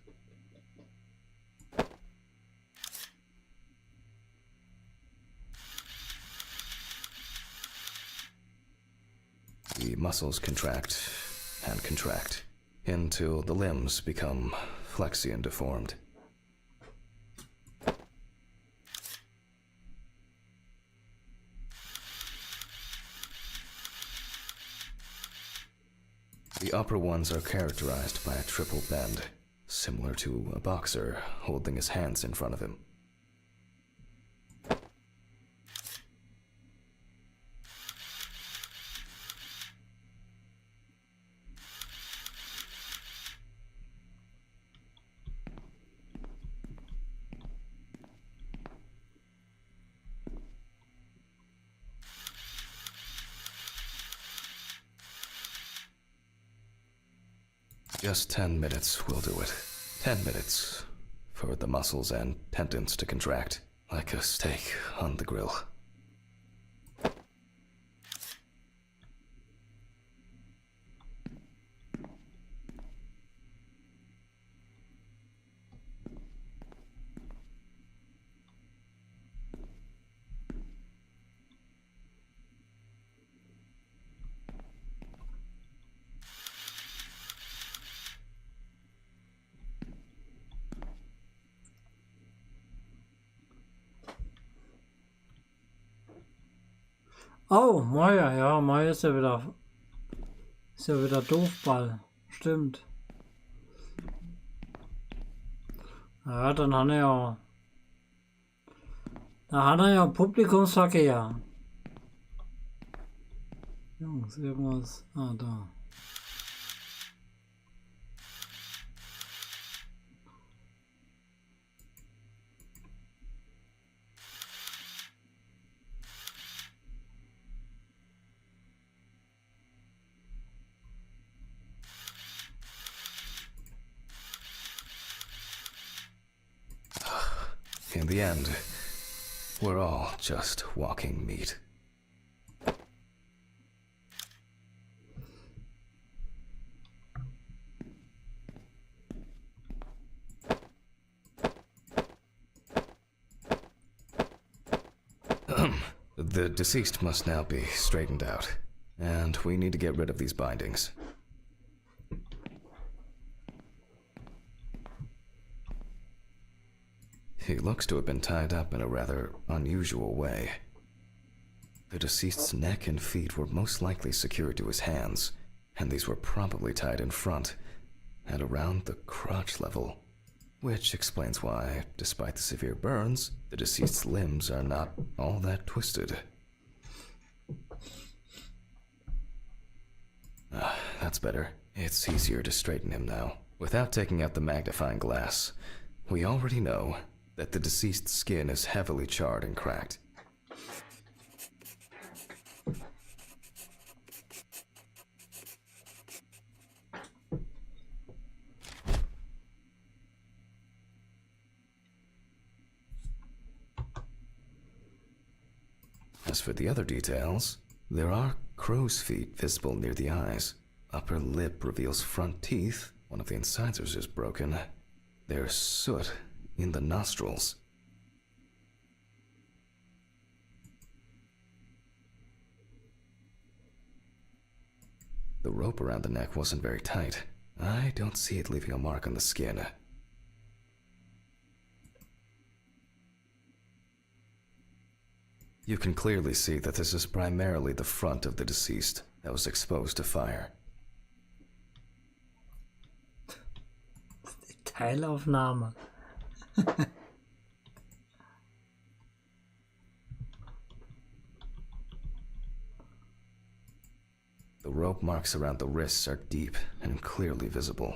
The muscles contract and contract until the limbs become flexy and deformed. The upper ones are characterized by a triple bend, similar to a boxer holding his hands in front of him. Just 10 minutes will do it. 10 minutes for the muscles and tendons to contract like a steak on the grill. Oh, Moja, ja, Moja ist ja wieder Doofball. Stimmt. Ja, dann hat er ja Publikumsverkehr. Jungs, irgendwas. Ah, da. In the end, we're all just walking meat. The deceased must now be straightened out, and we need to get rid of these bindings. He looks to have been tied up in a rather unusual way. The deceased's neck and feet were most likely secured to his hands, and these were probably tied in front and around the crotch level, which explains why, despite the severe burns, the deceased's limbs are not all that twisted. That's better. It's easier to straighten him now. Without taking out the magnifying glass, we already know that the deceased's skin is heavily charred and cracked. As for the other details, there are crow's feet visible near the eyes. Upper lip reveals front teeth. One of the incisors is broken. There's soot in the nostrils. The rope around the neck wasn't very tight. I don't see it leaving a mark on the skin. You can clearly see that this is primarily the front of the deceased that was exposed to fire. Teilaufnahme. The rope marks around the wrists are deep and clearly visible.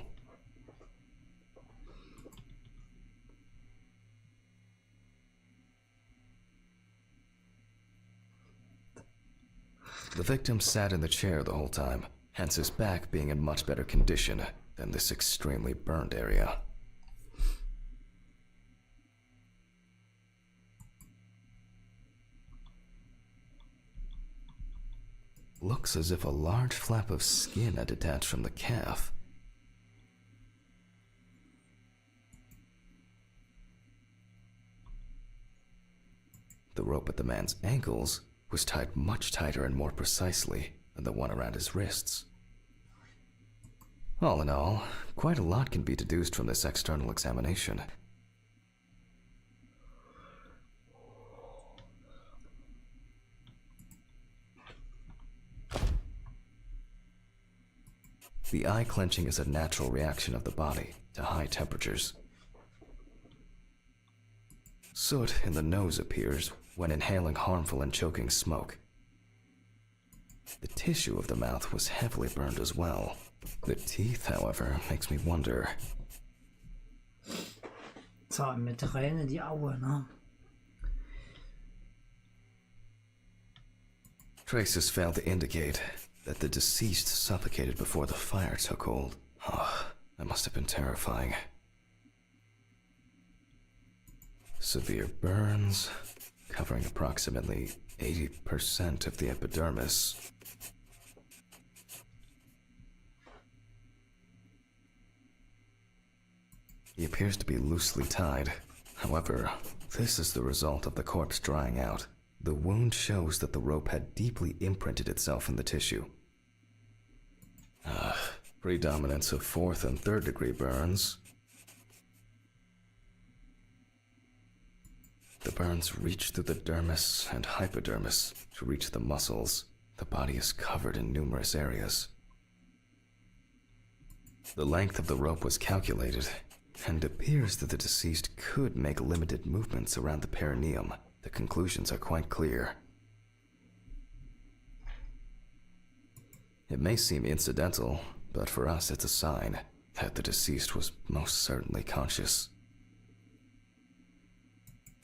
The victim sat in the chair the whole time, hence his back being in much better condition than this extremely burned area. Looks as if a large flap of skin had detached from the calf. The rope at the man's ankles was tied much tighter and more precisely than the one around his wrists. All in all, quite a lot can be deduced from this external examination. The eye clenching is a natural reaction of the body to high temperatures. Soot in the nose appears when inhaling harmful and choking smoke. The tissue of the mouth was heavily burned as well. The teeth, however, makes me wonder. So, mit Tränen die Augen, ne? Traces failed to indicate that the deceased suffocated before the fire took hold. Oh, that must have been terrifying. Severe burns, covering approximately 80% of the epidermis. He appears to be loosely tied. However, this is the result of the corpse drying out. The wound shows that the rope had deeply imprinted itself in the tissue. Predominance of 4th and 3rd degree burns. The burns reach through the dermis and hypodermis to reach the muscles. The body is covered in numerous areas. The length of the rope was calculated, and appears that the deceased could make limited movements around the perineum. The conclusions are quite clear. It may seem incidental, but for us it's a sign that the deceased was most certainly conscious.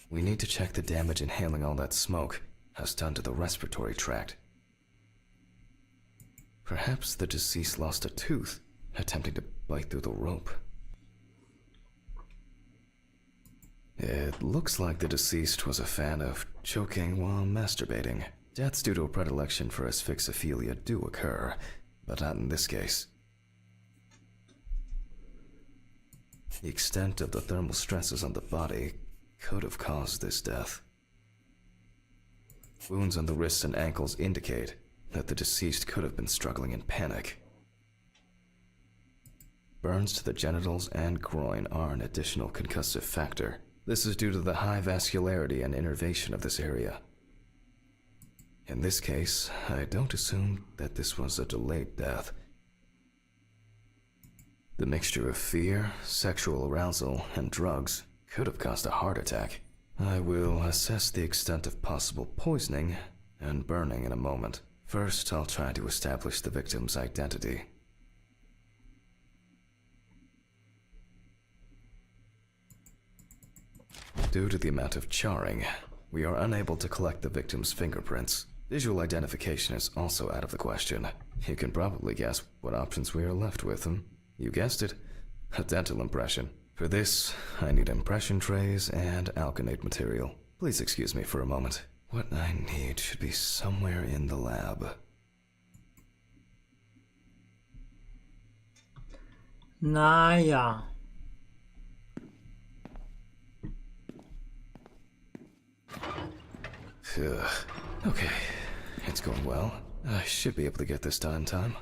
We need to check the damage inhaling all that smoke has done to the respiratory tract. Perhaps the deceased lost a tooth attempting to bite through the rope. It looks like the deceased was a fan of choking while masturbating. Deaths due to a predilection for asphyxophilia do occur, but not in this case. The extent of the thermal stresses on the body could have caused this death. Wounds on the wrists and ankles indicate that the deceased could have been struggling in panic. Burns to the genitals and groin are an additional concussive factor. This is due to the high vascularity and innervation of this area. In this case, I don't assume that this was a delayed death. The mixture of fear, sexual arousal, and drugs could have caused a heart attack. I will assess the extent of possible poisoning and burning in a moment. First, I'll try to establish the victim's identity. Due to the amount of charring, we are unable to collect the victim's fingerprints. Visual identification is also out of the question. You can probably guess what options we are left with. You guessed it, a dental impression. For this, I need impression trays and alkanate material. Please excuse me for a moment. What I need should be somewhere in the lab. Naja. Okay, it's going well. I should be able to get this done in time.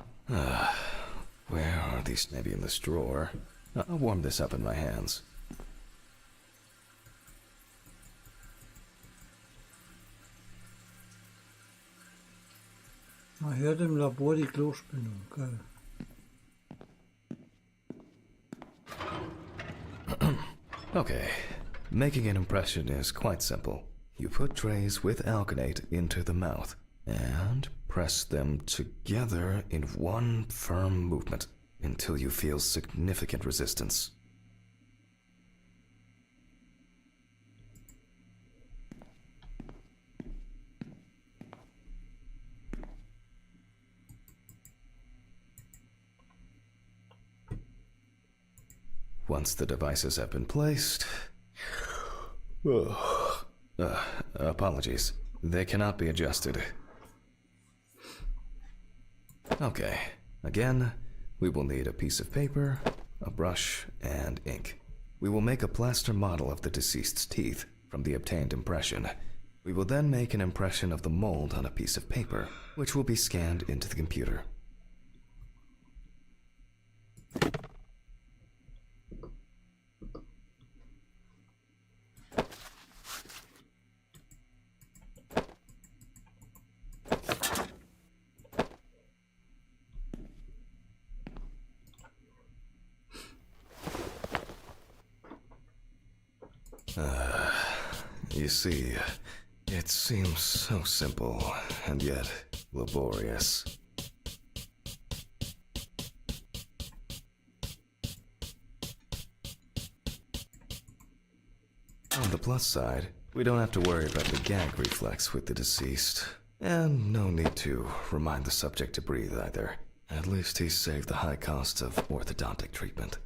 Where are these? Maybe in this drawer. I'll warm this up in my hands. Man hört im Labor die Klospülung, geil. Okay, making an impression is quite simple. You put trays with alkanate into the mouth and press them together in one firm movement until you feel significant resistance. Once the devices have been placed... apologies. They cannot be adjusted. Okay. Again, we will need a piece of paper, a brush, and ink. We will make a plaster model of the deceased's teeth from the obtained impression. We will then make an impression of the mold on a piece of paper, which will be scanned into the computer. You see, it seems so simple and yet laborious. On the plus side, we don't have to worry about the gag reflex with the deceased. And no need to remind the subject to breathe either. At least he's saved the high costs of orthodontic treatment.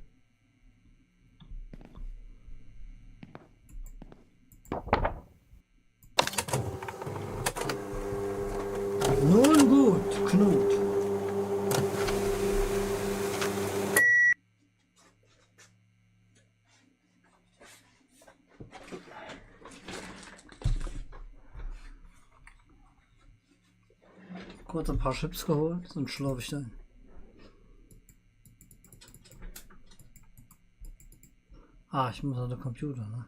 Nun gut, Knut. Kurz ein paar Chips geholt, sonst schlafe ich dann. Ah, ich muss an den Computer, ne?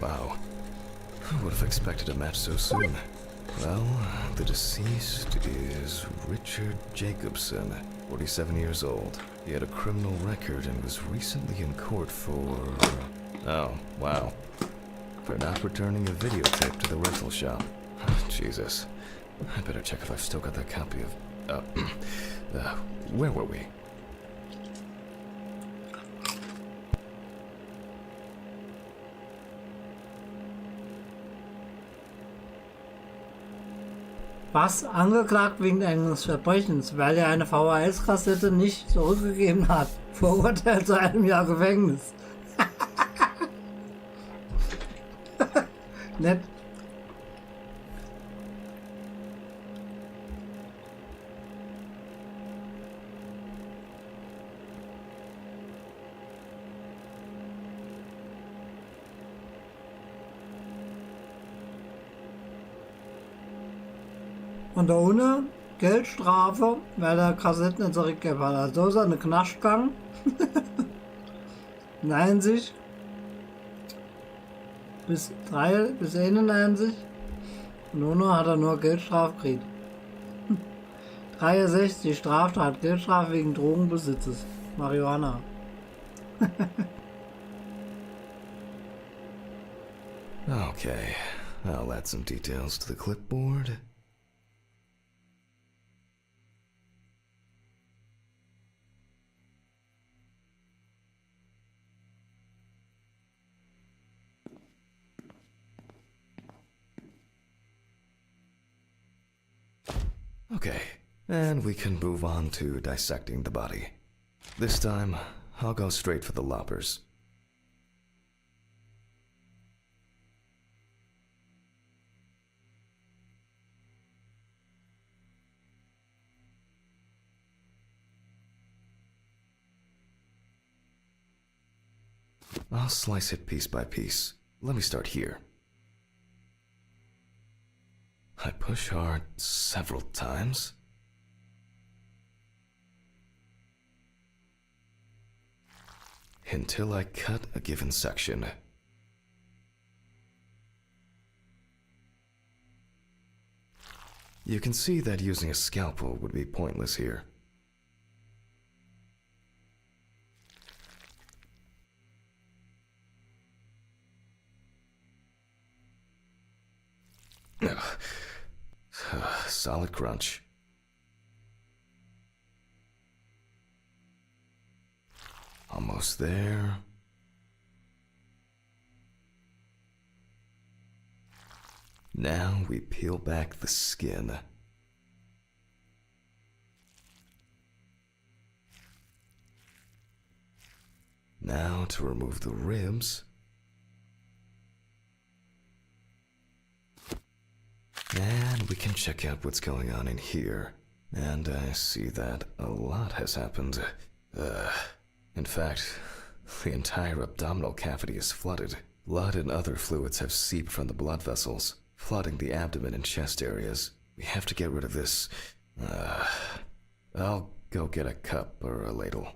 Wow. Who would have expected a match so soon? Well, the deceased is Richard Jacobson, 47 years old. He had a criminal record and was recently in court for... Oh, wow. For not returning a videotape to the rental shop. Jesus. I better check if I've still got that copy of... where were we? Was? Angeklagt wegen eines Verbrechens, weil er eine VHS-Kassette nicht zurückgegeben hat. Verurteilt zu einem Jahr Gefängnis. Nett. Und da ohne Geldstrafe, weil er Kassetten nicht zurückgegeben hat. Also ist er in den Knast gegangen. In Einsicht. Bis 91. Und ohne hat er nur Geldstrafe gekriegt. 63 Straftat, Geldstrafe wegen Drogenbesitzes. Marihuana. Okay, I'll add some details to the clipboard. Okay, and we can move on to dissecting the body. This time, I'll go straight for the loppers. I'll slice it piece by piece. Let me start here. I push hard several times. Until I cut a given section. You can see that using a scalpel would be pointless here. Solid crunch. Almost there. Now we peel back the skin. Now to remove the ribs. And we can check out what's going on in here. And I see that a lot has happened. In fact, the entire abdominal cavity is flooded. Blood and other fluids have seeped from the blood vessels, flooding the abdomen and chest areas. We have to get rid of this. I'll go get a cup or a ladle.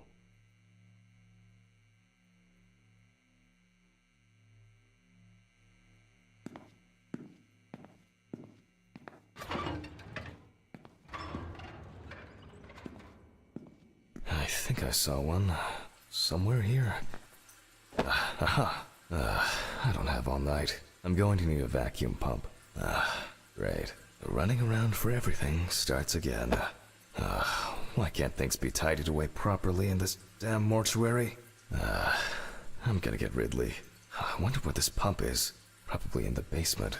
think I saw one. Somewhere here. Aha. I don't have all night. I'm going to need a vacuum pump. Great. The running around for everything starts again. Why can't things be tidied away properly in this damn mortuary? I'm gonna get Ridley. I wonder where this pump is. Probably in the basement.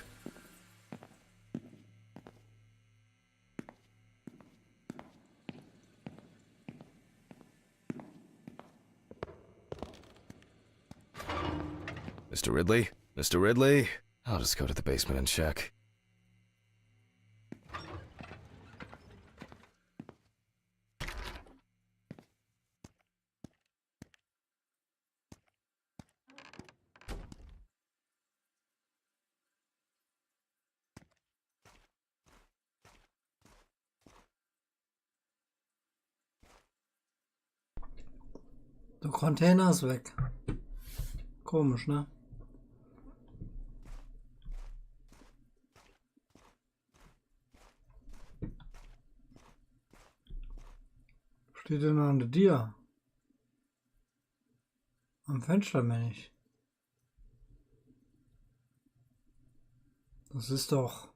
Mr. Ridley? Mr. Ridley? I'll just go to the basement and check. Der Container ist weg. Komisch, ne? Steht denn noch unter dir? Am Fenster, meine ich. Das ist doch...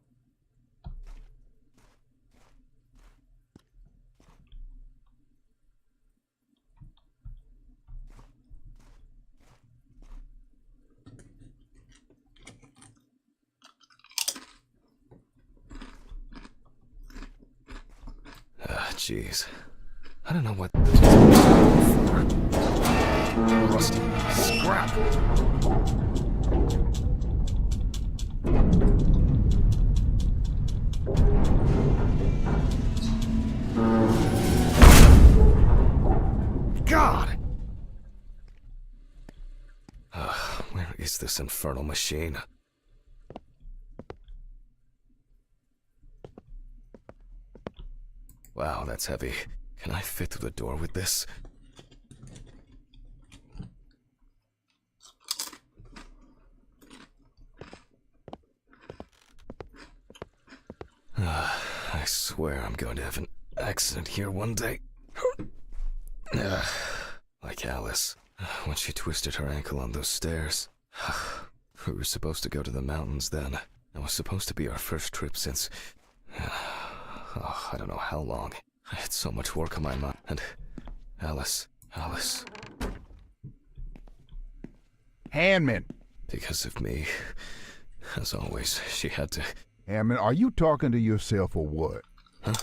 Jeez. I don't know what rusty scrap. God! Where is this infernal machine? Wow, that's heavy. Can I fit through the door with this? I swear I'm going to have an accident here one day. Like Alice, when she twisted her ankle on those stairs. We were supposed to go to the mountains then. It was supposed to be our first trip since... I don't know how long. I had so much work on my mind. And Alice. Handman. Because of me, as always, she had to... Handman, are you talking to yourself or what? Huh?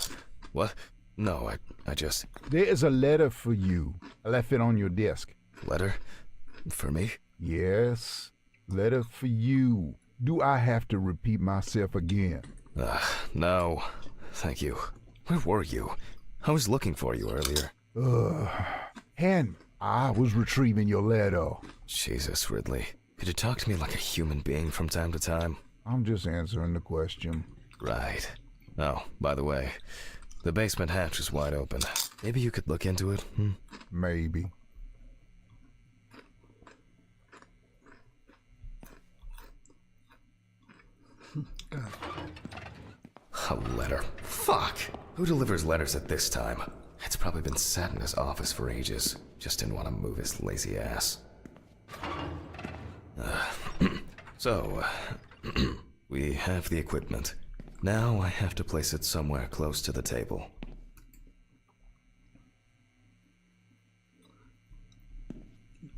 What? No, I just... There is a letter for you. I left it on your desk. Letter? For me? Yes. Letter for you. Do I have to repeat myself again? No. Thank you. Where were you? I was looking for you earlier. Handman, I was retrieving your letter. Jesus, Ridley. Could you talk to me like a human being from time to time? I'm just answering the question. Right. Oh, by the way, the basement hatch is wide open. Maybe you could look into it, Maybe. A letter. Fuck! Who delivers letters at this time? It's probably been sat in his office for ages. Just didn't want to move his lazy ass. So, we have the equipment. Now I have to place it somewhere close to the table.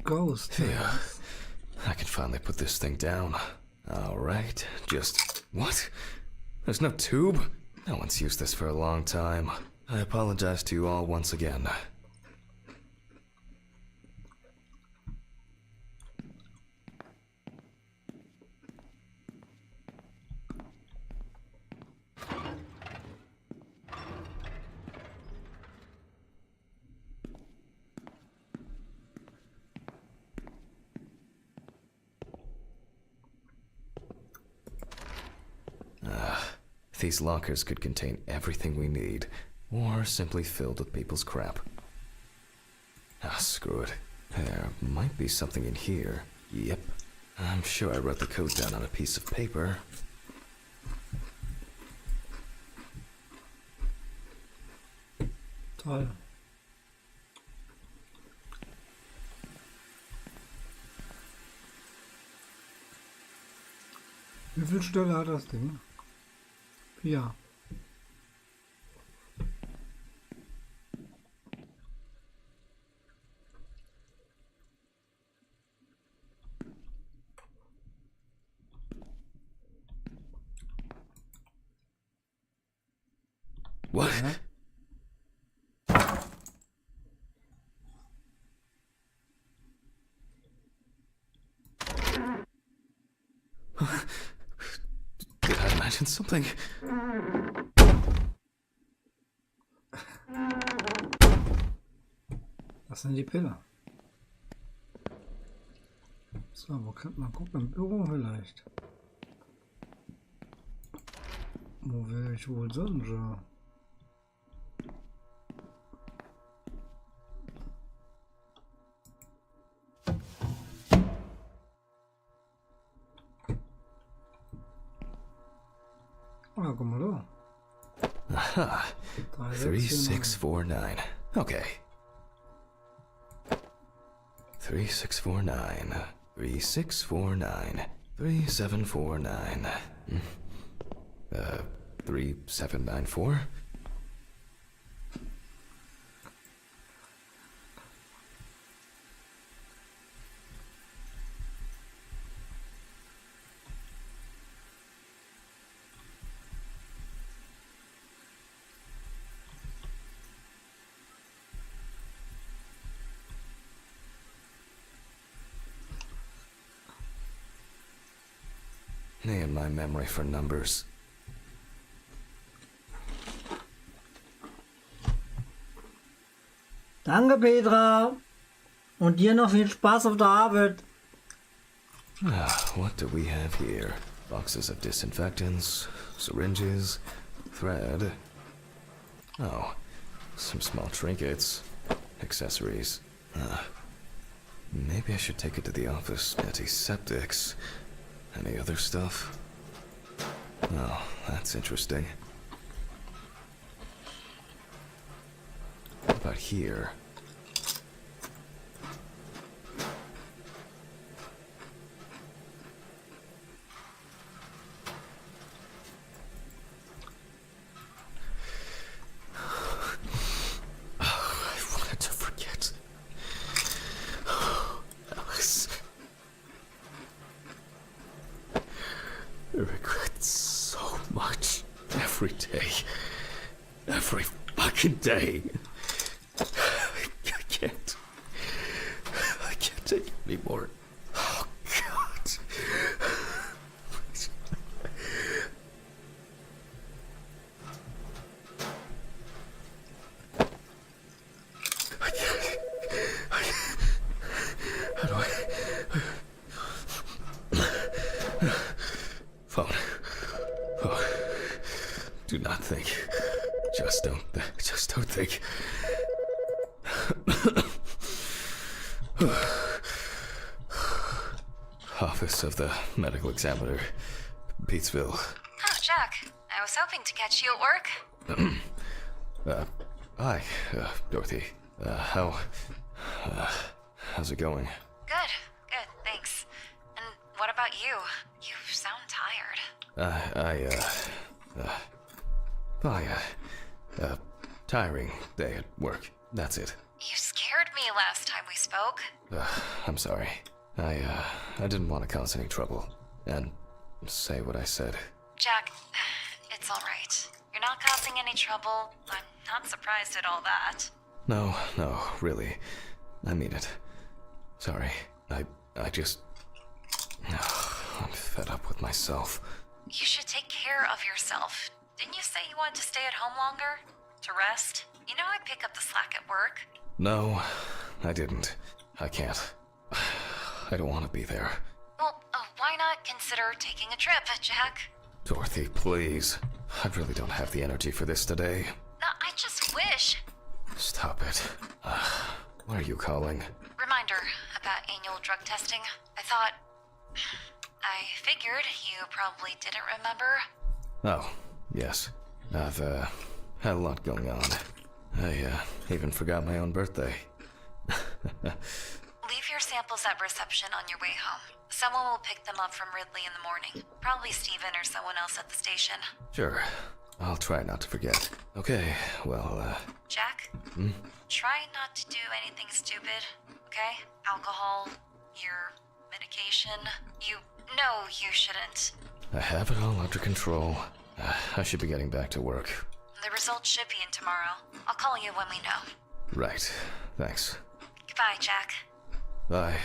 Ghost. Yeah. I can finally put this thing down. Alright, just... What? There's no tube? No one's used this for a long time. I apologize to you all once again. These lockers could contain everything we need, or simply filled with people's crap. Screw it. There might be something in here. Yep. I'm sure I wrote the code down on a piece of paper. Toll. Wie viel Stelle hat das Ding? 4. What? Did I imagine something? Was sind die Pillen? So, wo könnte man gucken? Im Büro vielleicht. Wo wäre ich wohl sonst? Ja. Ah, guck mal da. Aha. 3649. Okay. 3649. 3649. 3749. 3794? Me and my memory for numbers. Danke, Petra. Und dir noch viel Spaß auf der Arbeit. What do we have here? Boxes of disinfectants, syringes, thread. Oh, some small trinkets, accessories. Maybe I should take it to the office. Antiseptics. Any other stuff? Oh, that's interesting. What about here? I regret so much. Every day. Every fucking day. I can't take it anymore. Oh, God. How do I... Phone. Oh. Do not think. Just don't think. Office of the Medical Examiner, Peatsville. Oh, Jack. I was hoping to catch you at work. Hi, Dorothy. How's it going? Good, thanks. And what about you? You sound tired. Tiring day at work. That's it. You scared me last time we spoke. I'm sorry. I didn't want to cause any trouble and say what I said. Jack, it's alright. You're not causing any trouble. I'm not surprised at all that. No, really. I mean it. Sorry. I just... I'm fed up with myself. You should take care of yourself. Didn't you say you wanted to stay at home longer? To rest? You know I pick up the slack at work. No, I didn't. I can't. I don't want to be there. Well, why not consider taking a trip, Jack? Dorothy, please. I really don't have the energy for this today. I just wish. Stop it. What are you calling? Reminder about annual drug testing. I figured you probably didn't remember. Oh, yes. I've, had a lot going on. I, even forgot my own birthday. Leave your sample samples at reception on your way home. Someone will pick them up from Ridley in the morning. Probably Steven or someone else at the station. Sure. I'll try not to forget. Okay, well, Jack? Try not to do anything stupid, okay? Alcohol, your medication. You know you shouldn't. I have it all under control. I should be getting back to work. The results should be in tomorrow. I'll call you when we know. Right. Thanks. Goodbye, Jack. Bye.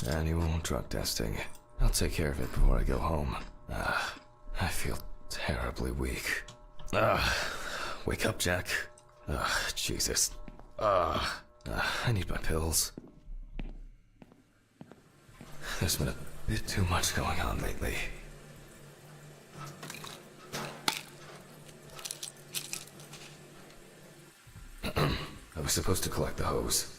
Annual drug testing. I'll take care of it before I go home. I feel terribly weak. Wake up, Jack. Jesus. I need my pills. There's been a bit too much going on lately. I was supposed to collect the hose.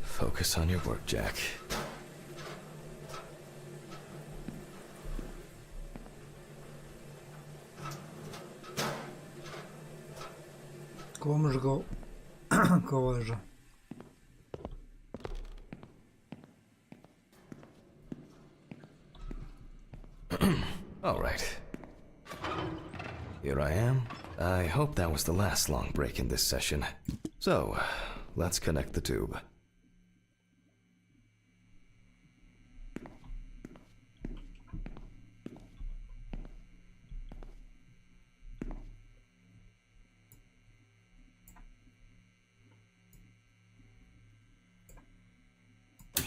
Focus on your work, Jack. Komische Geräusche. All right. Here I am. I hope that was the last long break in this session. So, let's connect the tube.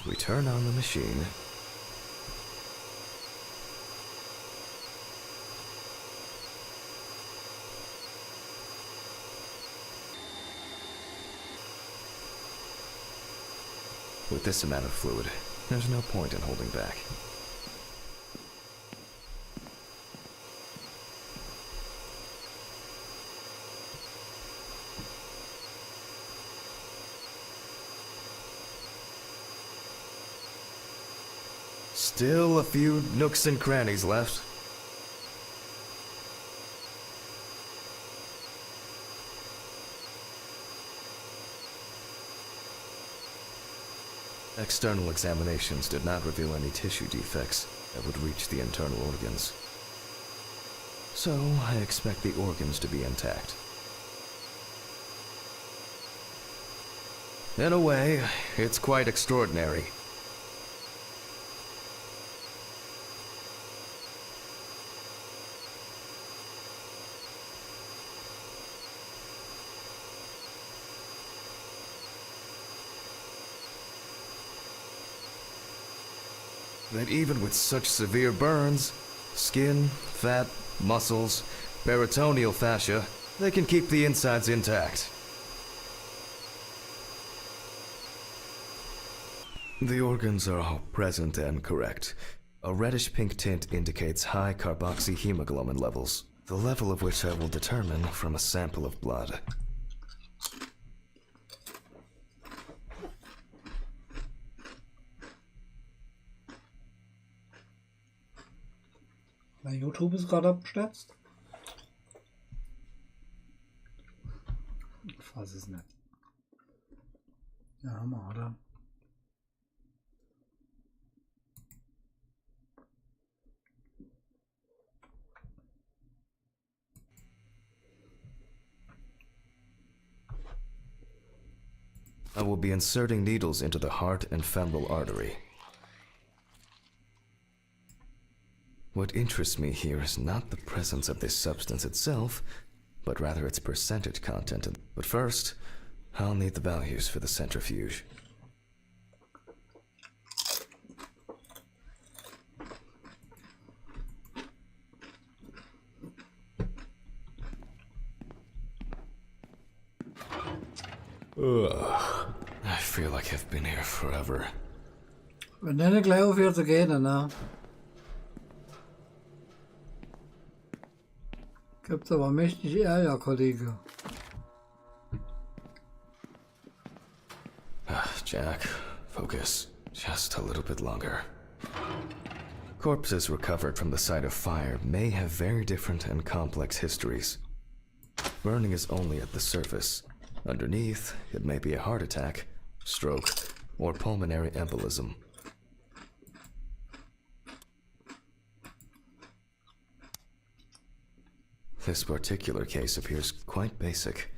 We turn on the machine. With this amount of fluid, there's no point in holding back. Still a few nooks and crannies left. External examinations did not reveal any tissue defects that would reach the internal organs. So, I expect the organs to be intact. In a way, it's quite extraordinary. That even with such severe burns, skin, fat, muscles, peritoneal fascia, they can keep the insides intact. The organs are all present and correct. A reddish-pink tint indicates high carboxyhemoglobin levels, the level of which I will determine from a sample of blood. Mein YouTube ist gerade abgestürzt. Ich weiß es nicht. Ja, Hammer, oder? I will be inserting needles into the heart and femoral artery. What interests me here is not the presence of this substance itself, but rather its percentage content. But first, I'll need the values for the centrifuge. Ugh. I feel like I've been here forever. Wenn der nicht gleich aufhört zu gehen, ne? Gibt's aber mächtig Ärger, Kollege. Jack, focus. Just a little bit longer. Corpses recovered from the site of fire may have very different and complex histories. Burning is only at the surface. Underneath, it may be a heart attack, stroke, or pulmonary embolism. This particular case appears quite basic.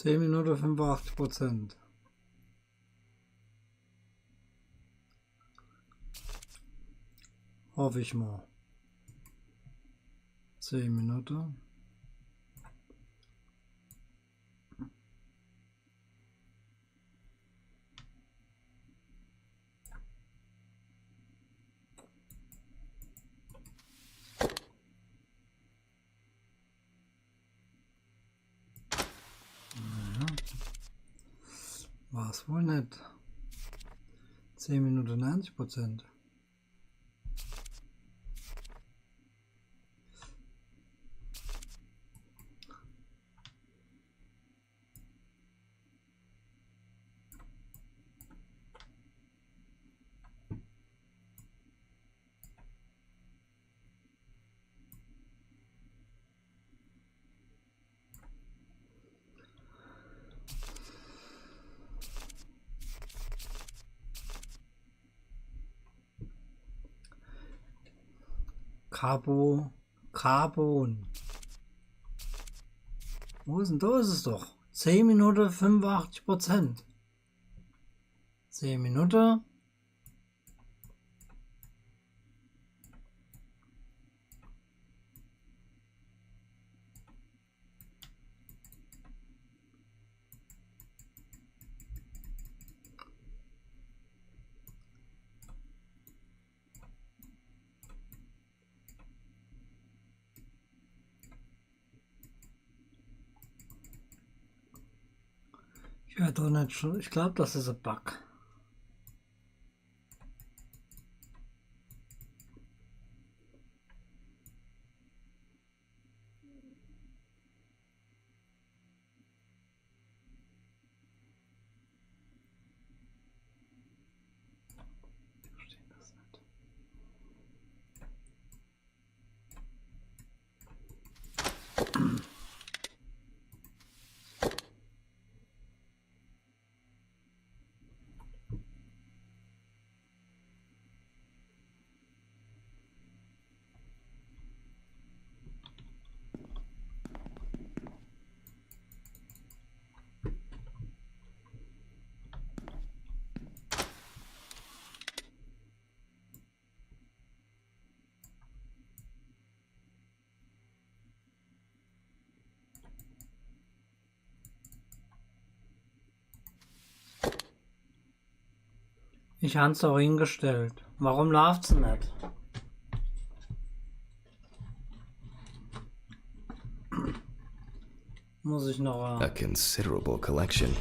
Minuten 85%. Hoffe ich mal. 10 Minuten. War es wohl nicht. 10 Minuten 90%. Carbon. Wo ist denn? Da ist es doch. 10 Minuten 85%. 10 Minuten. Ja, doch nicht schon. Ich glaube, das ist ein Bug. Ich verstehe das nicht. Ich habe es auch hingestellt. Warum läuft's nicht? Muss ich noch... A considerable collection.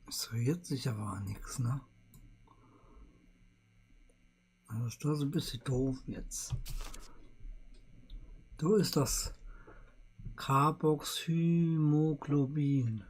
Es rührt sich aber nichts, ne? Also ist das ein bisschen doof jetzt. Da ist das Carboxymoglobin.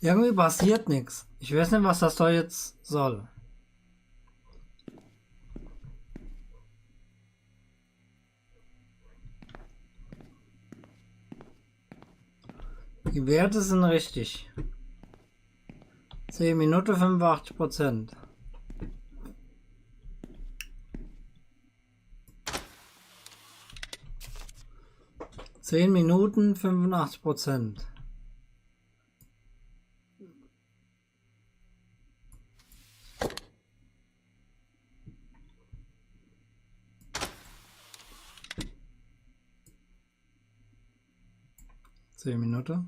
Irgendwie passiert nichts. Ich weiß nicht, was das da jetzt soll. Die Werte sind richtig. 10 Minuten 85%. Zehn Minuten 85%. Zehn Minuten.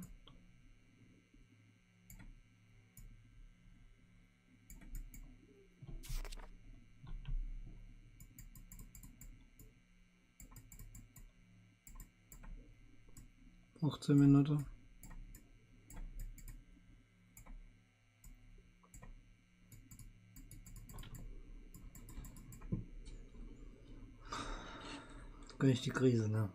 Noch 10 Minuten. Krieg ich die Krise, ne?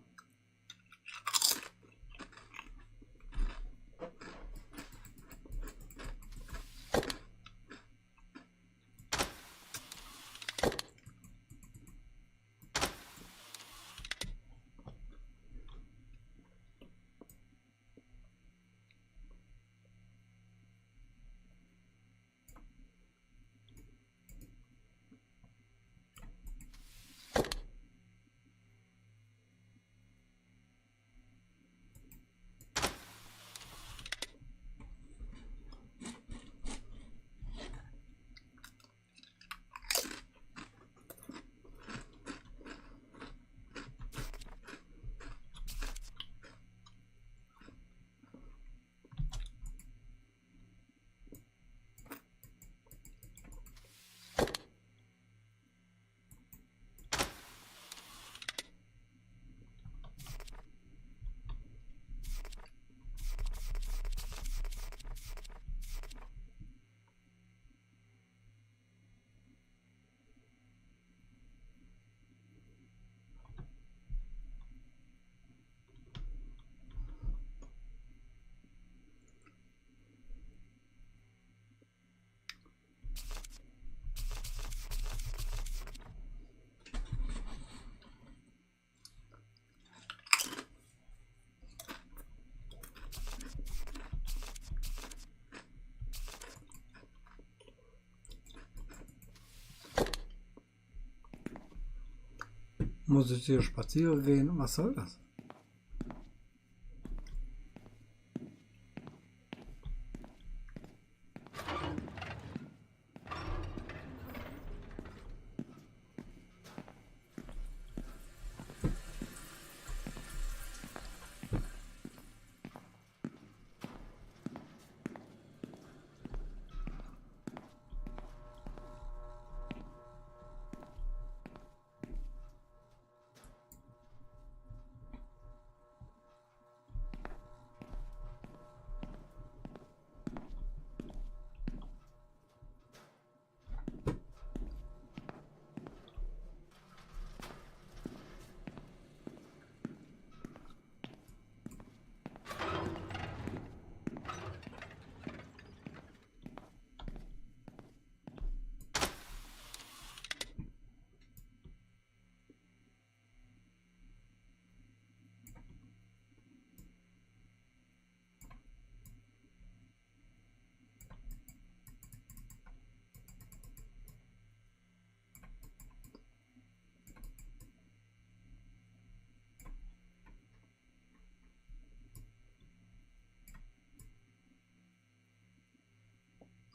Muss ich hier spazieren gehen? Was soll das?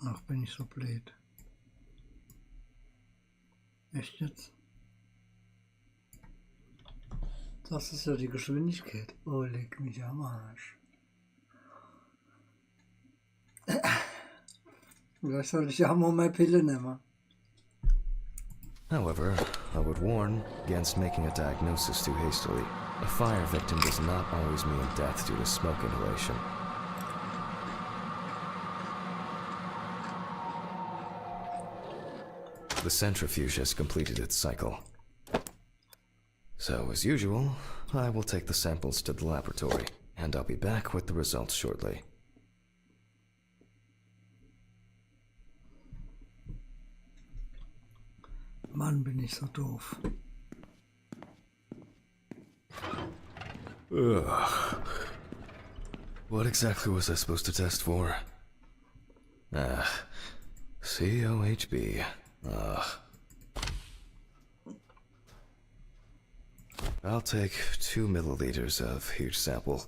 Ach, bin ich so blöd. Echt jetzt? Das ist ja die Geschwindigkeit. Oh, leck mich am Arsch. Vielleicht soll ich ja mal meine Pille nehmen. However, I would warn against making a diagnosis too hastily. A fire victim does not always mean death due to smoke inhalation. The centrifuge has completed its cycle. So, as usual, I will take the samples to the laboratory, and I'll be back with the results shortly. Mann, bin ich so doof. Ugh. What exactly was I supposed to test for? COHB. Ugh. I'll take 2 milliliters of each sample.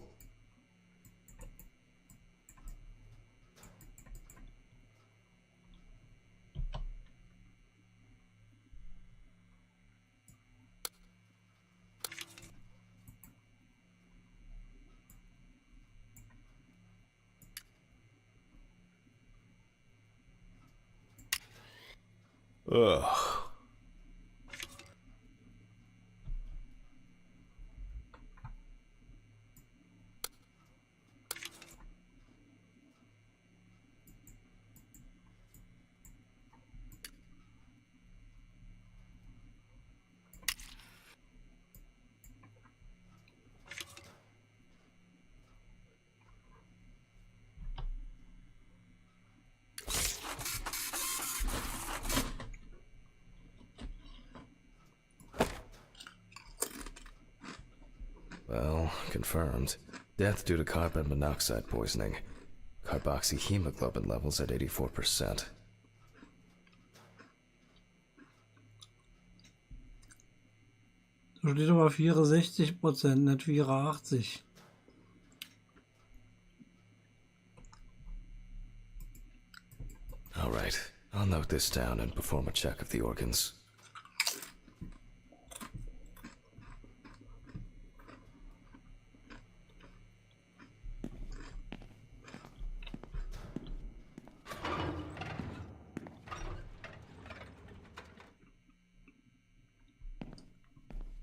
Ugh. Well, confirmed. Death due to carbon monoxide poisoning. Carboxyhemoglobin levels at 84%. Da steht aber 64%, nicht 84. Alright, I'll note this down and perform a check of the organs.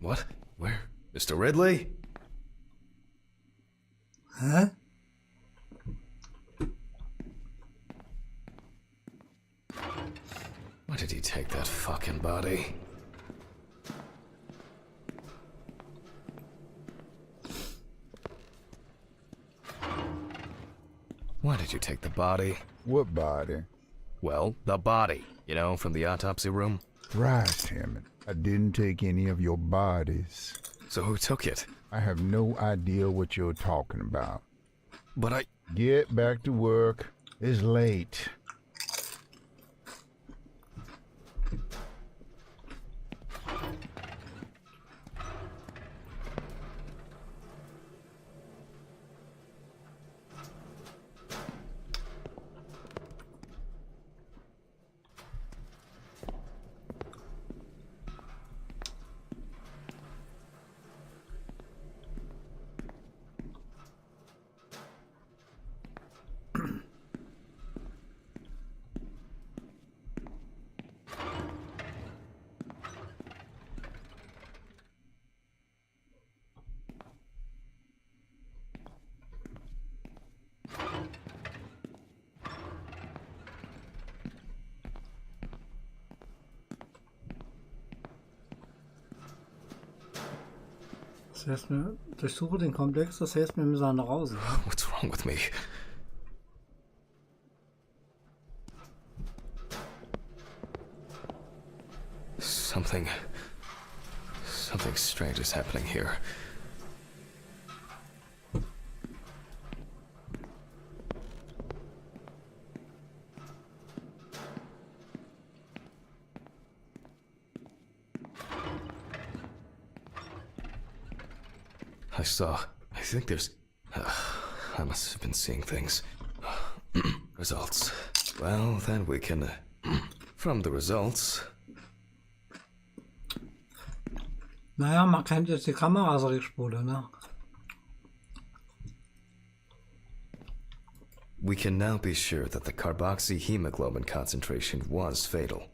What? Where? Mr. Ridley? Hä? Why did he take that fucking body? Why did you take the body? What body? Well, the body. You know, from the autopsy room. Right, Hammond. I didn't take any of your bodies. So who took it? I have no idea what you're talking about. But I... Get back to work. It's late. Das heißt mir, durchsuche den Komplex, das heißt wir müssen nach Hause. What's wrong with me? Something strange is happening here. I think there's... I must have been seeing things. Results. Well, then we can... from the results... Naja, man kennt jetzt die Kamerasrichtspule, ne? We can now be sure that the carboxyhemoglobin concentration was fatal.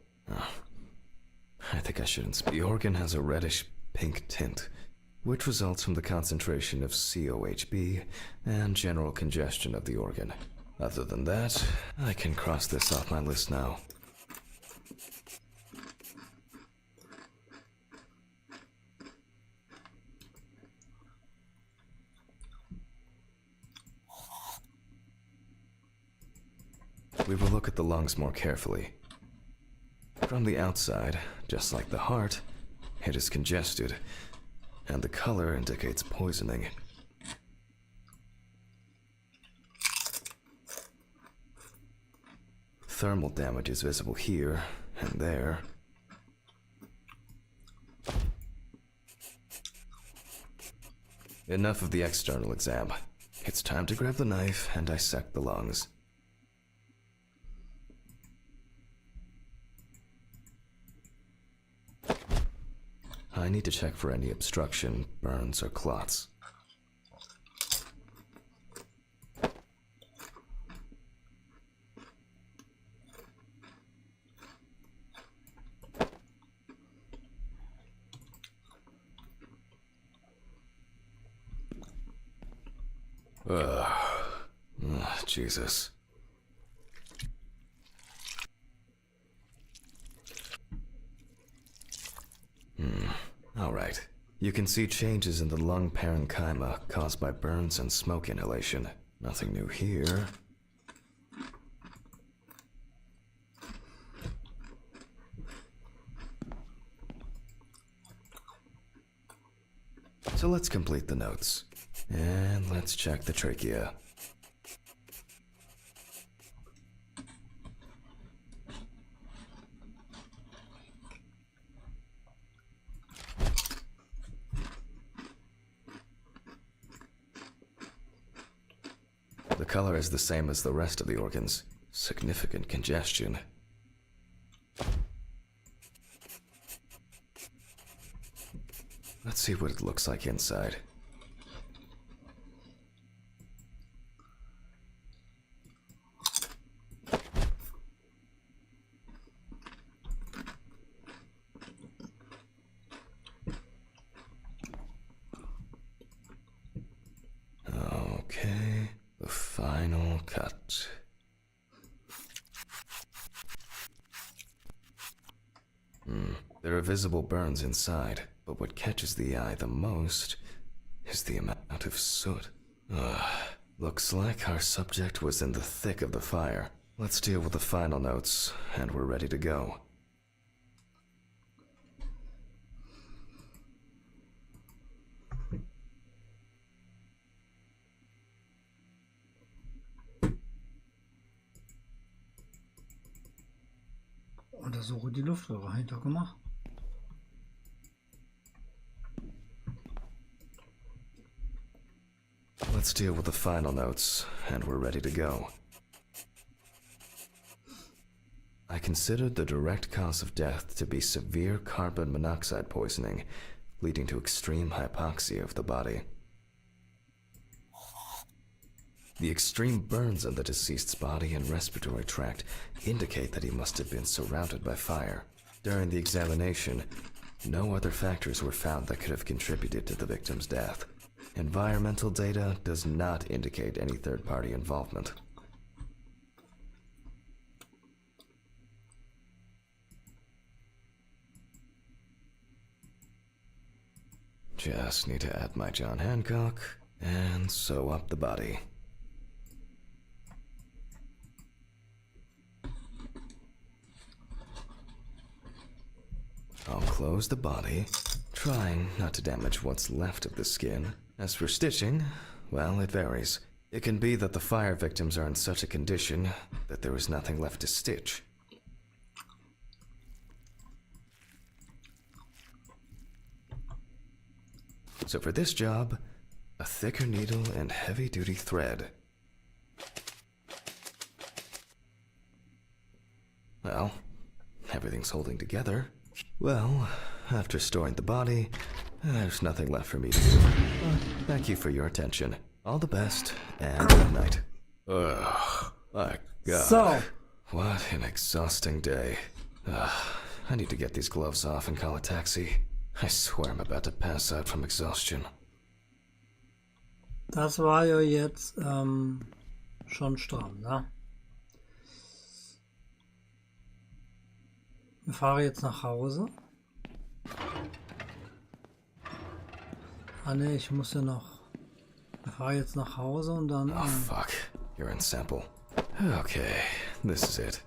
I think I shouldn't... The organ has a reddish pink tint, which results from the concentration of COHB and general congestion of the organ. Other than that, I can cross this off my list now. We will look at the lungs more carefully. From the outside, just like the heart, it is congested, and the color indicates poisoning. Thermal damage is visible here and there. Enough of the external exam. It's time to grab the knife and dissect the lungs. I need to check for any obstruction, burns, or clots. Jesus. Alright. You can see changes in the lung parenchyma caused by burns and smoke inhalation. Nothing new here. So let's complete the notes. And let's check the trachea. The color is the same as the rest of the organs. Significant congestion. Let's see what it looks like inside. Okay, the final cut. There are visible burns inside, but what catches the eye the most is the amount of soot. Looks like our subject was in the thick of the fire. Let's deal with the final notes, and we're ready to go. Untersuche die Luftröhre, habe ich doch gemacht. Let's deal with the final notes, and we're ready to go. I considered the direct cause of death to be severe carbon monoxide poisoning, leading to extreme hypoxia of the body. The extreme burns on the deceased's body and respiratory tract indicate that he must have been surrounded by fire. During the examination, no other factors were found that could have contributed to the victim's death. Environmental data does not indicate any third-party involvement. Just need to add my John Hancock and sew up the body. I'll close the body, trying not to damage what's left of the skin. As for stitching, well, it varies. It can be that the fire victims are in such a condition that there is nothing left to stitch. So for this job, a thicker needle and heavy-duty thread. Well, everything's holding together. Well, after storing the body, there's nothing left for me to do. Thank you for your attention. All the best, and good night. Ugh, my God. So. What an exhausting day. I need to get these gloves off and call a taxi. I swear I'm about to pass out from exhaustion. Das war ja jetzt schon stramm, ne? Wir fahren jetzt nach Hause. Ah ne, ich muss ja noch. Wir fahren jetzt nach Hause und dann. Oh fuck, you're in sample. Okay, this is it.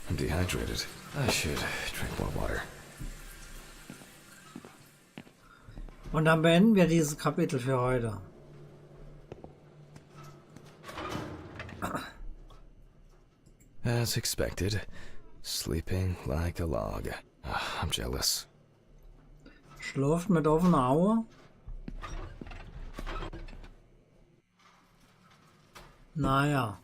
I'm dehydrated. I should drink more water. Und dann beenden wir dieses Kapitel für heute. As expected, sleeping like a log. I'm jealous. Schlaft mit offener Auge. Naja.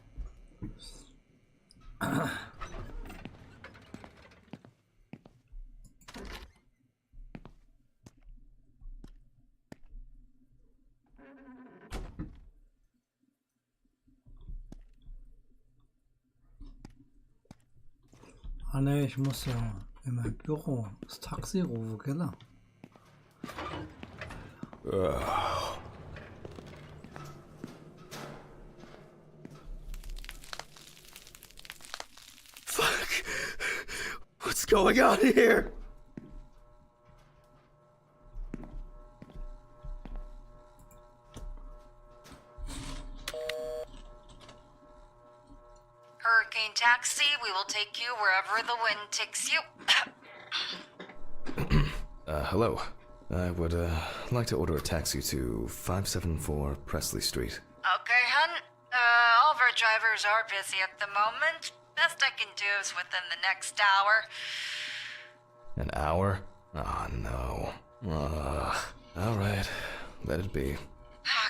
Ah ne, ich muss ja in mein Büro das Taxi rufen, gell? Fuck! What's going on here? Hurricane Taxi, we will take you wherever the wind takes you. Hello. I would, like to order a taxi to 574 Presley Street. Okay, hun. All of our drivers are busy at the moment. Best I can do is within the next hour. An hour? Oh, no. Alright. Let it be.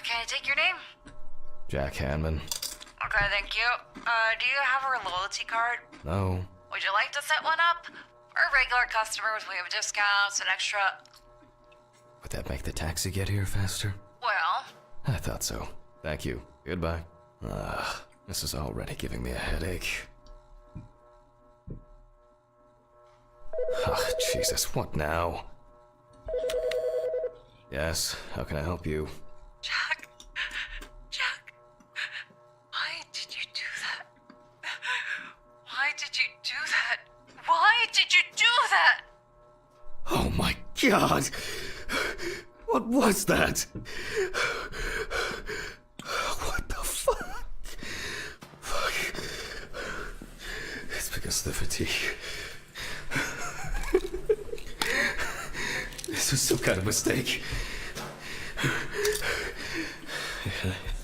Can I take your name? Jack Hanman. Okay, thank you. Do you have our loyalty card? No. Would you like to set one up? For regular customers, we have discounts and extra... Would that make the taxi get here faster? Well... I thought so. Thank you. Goodbye. This is already giving me a headache. Oh, Jesus, what now? Yes, how can I help you? Jack, why did you do that? Why did you do that? Why did you do that? Oh my God! What was that? What the fuck? Fuck. It's because of the fatigue. This was some kind of mistake.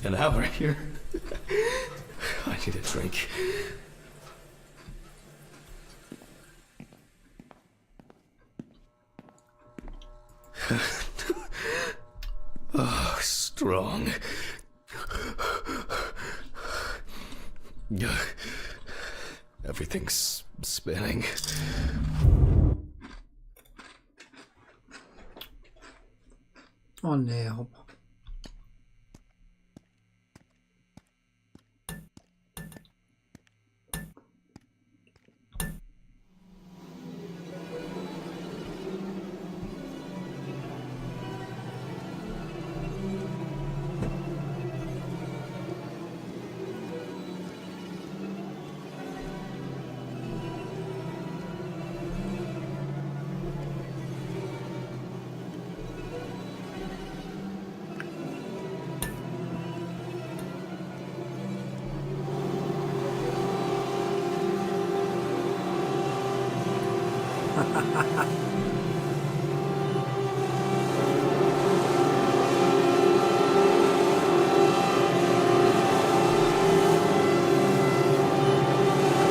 An hour here. I need a drink. Oh, strong. Everything's spinning. Oh nee, hopp.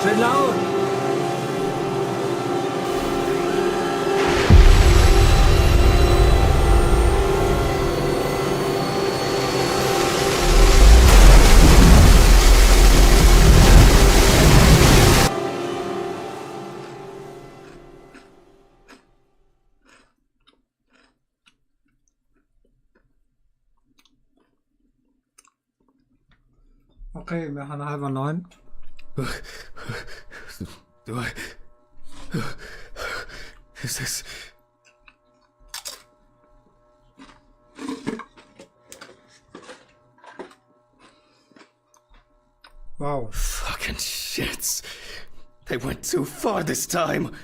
Schön laut! Okay, wir haben 8:30. Do I... Is this... Wow. Fucking shits. They went too far this time.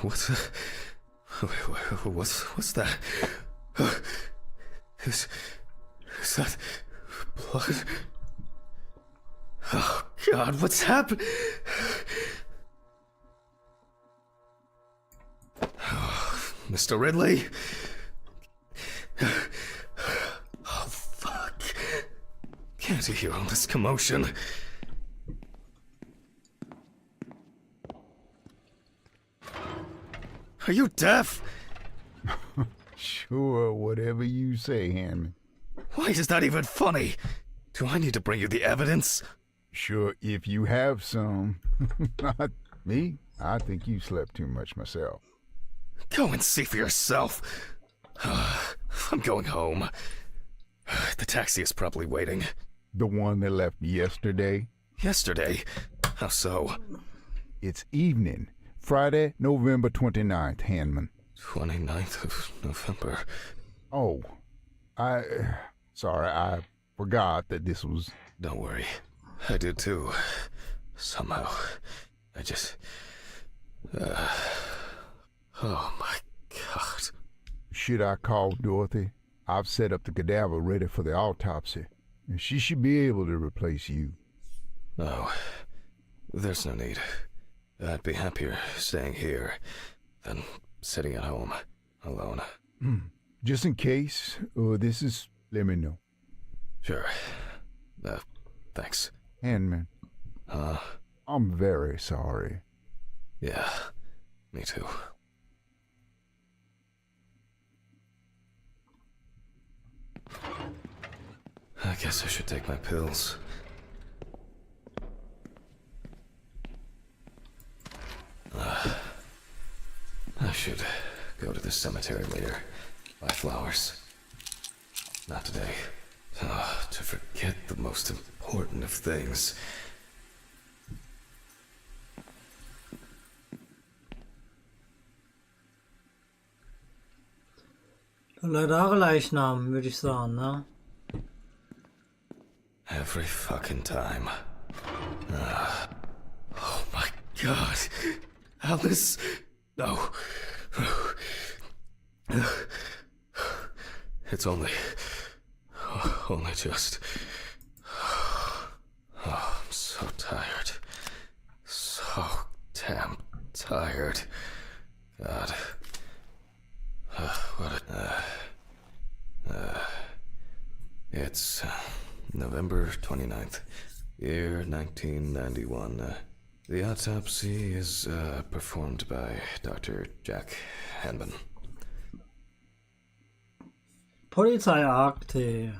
What's that? Is that blood? Oh, God, what's happened? Mr. Ridley? Oh, fuck. Can't you hear all this commotion? Are you deaf? Sure, whatever you say, Hammond. Why is that even funny? Do I need to bring you the evidence? Sure, if you have some. Not me. I think you slept too much myself. Go and see for yourself. I'm going home. The taxi is probably waiting. The one that left yesterday? Yesterday? How so? It's evening. Friday, November 29th, Hanman. 29th of November. Oh, sorry, I forgot that this was... Don't worry. I did too. Somehow. I just... Oh my God. Should I call Dorothy? I've set up the cadaver ready for the autopsy, and she should be able to replace you. No. There's no need. I'd be happier staying here than sitting at home, alone. Just in case, let me know. Sure. Thanks. Handman, I'm very sorry. Yeah, me too. I guess I should take my pills. I should go to the cemetery later, buy flowers. Not today. To forget the most important of things. Leidare Leichnam, würde ich sagen, ne? Every fucking time. Oh my God. Alice. No. It's only just... Oh, I'm so tired. So damn tired. God. It's November 29th, year 1991. The autopsy is performed by Dr. Jack Hanman. Polizeiakte.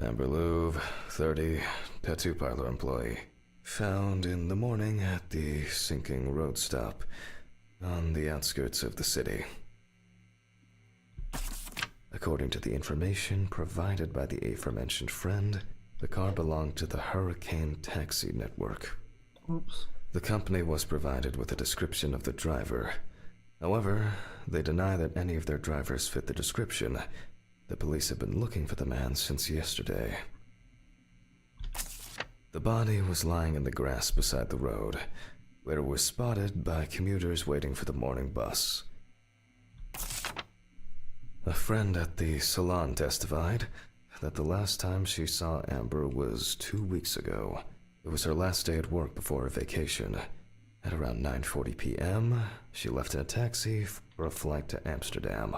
Amber Louvre, 30, tattoo parlor employee. Found in the morning at the sinking road stop on the outskirts of the city. According to the information provided by the aforementioned friend, the car belonged to the Hurricane Taxi Network. Oops. The company was provided with a description of the driver. However, they deny that any of their drivers fit the description. The police have been looking for the man since yesterday. The body was lying in the grass beside the road, where it was spotted by commuters waiting for the morning bus. A friend at the salon testified that the last time she saw Amber was 2 weeks ago. It was her last day at work before her vacation. At around 9:40 p.m., she left in a taxi for a flight to Amsterdam.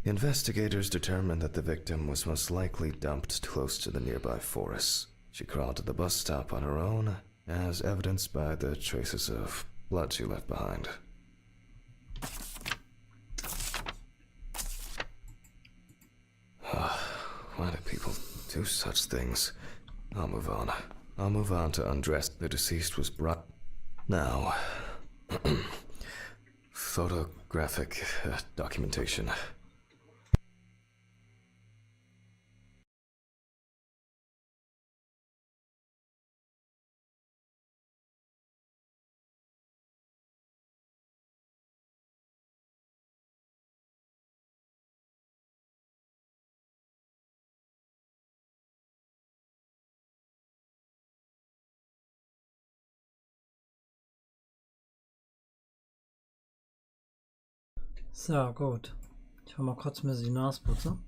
Investigators determined that the victim was most likely dumped close to the nearby forests. She crawled to the bus stop on her own, as evidenced by the traces of blood she left behind. Why do people do such things? I'll move on. I'll move on to undress. The deceased was brought... Now... photographic documentation. So, gut. Ich will mal kurz mir die Nase putzen.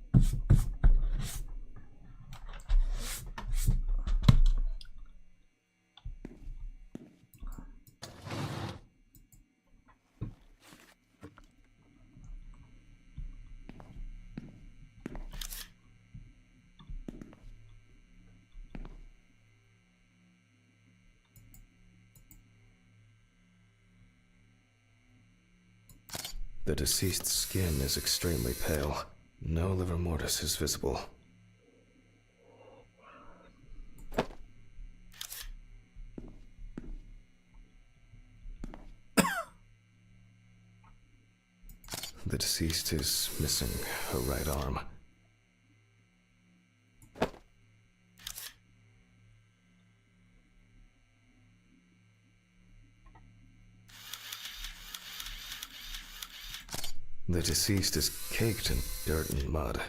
The deceased's skin is extremely pale. No livor mortis is visible. The deceased is missing her right arm. The deceased is caked in dirt and mud.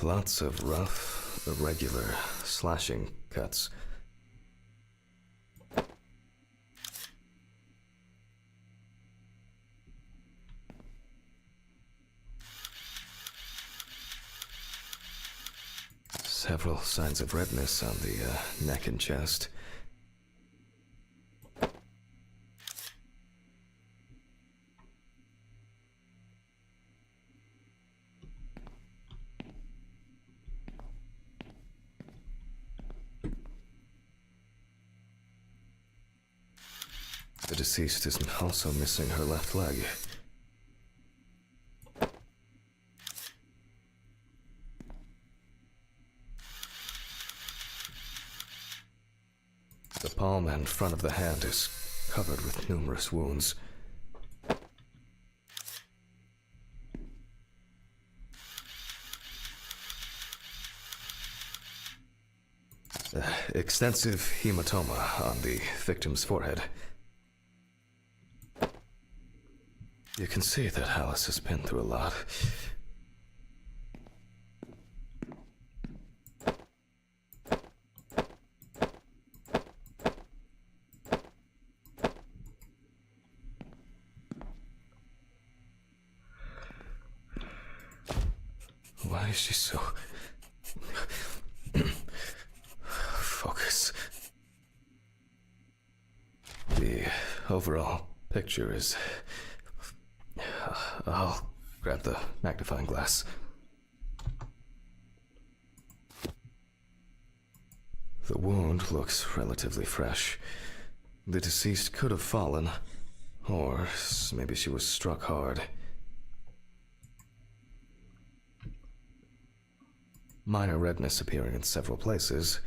Lots of rough, irregular slashing cuts. Several signs of redness on the neck and chest. The deceased is also missing her left leg. The palm and front of the hand is covered with numerous wounds. Extensive hematoma on the victim's forehead. You can see that Alice has been through a lot. Why is she so... Focus. The overall picture is... I'll grab the magnifying glass. The wound looks relatively fresh. The deceased could have fallen, or maybe she was struck hard. Minor redness appearing in several places.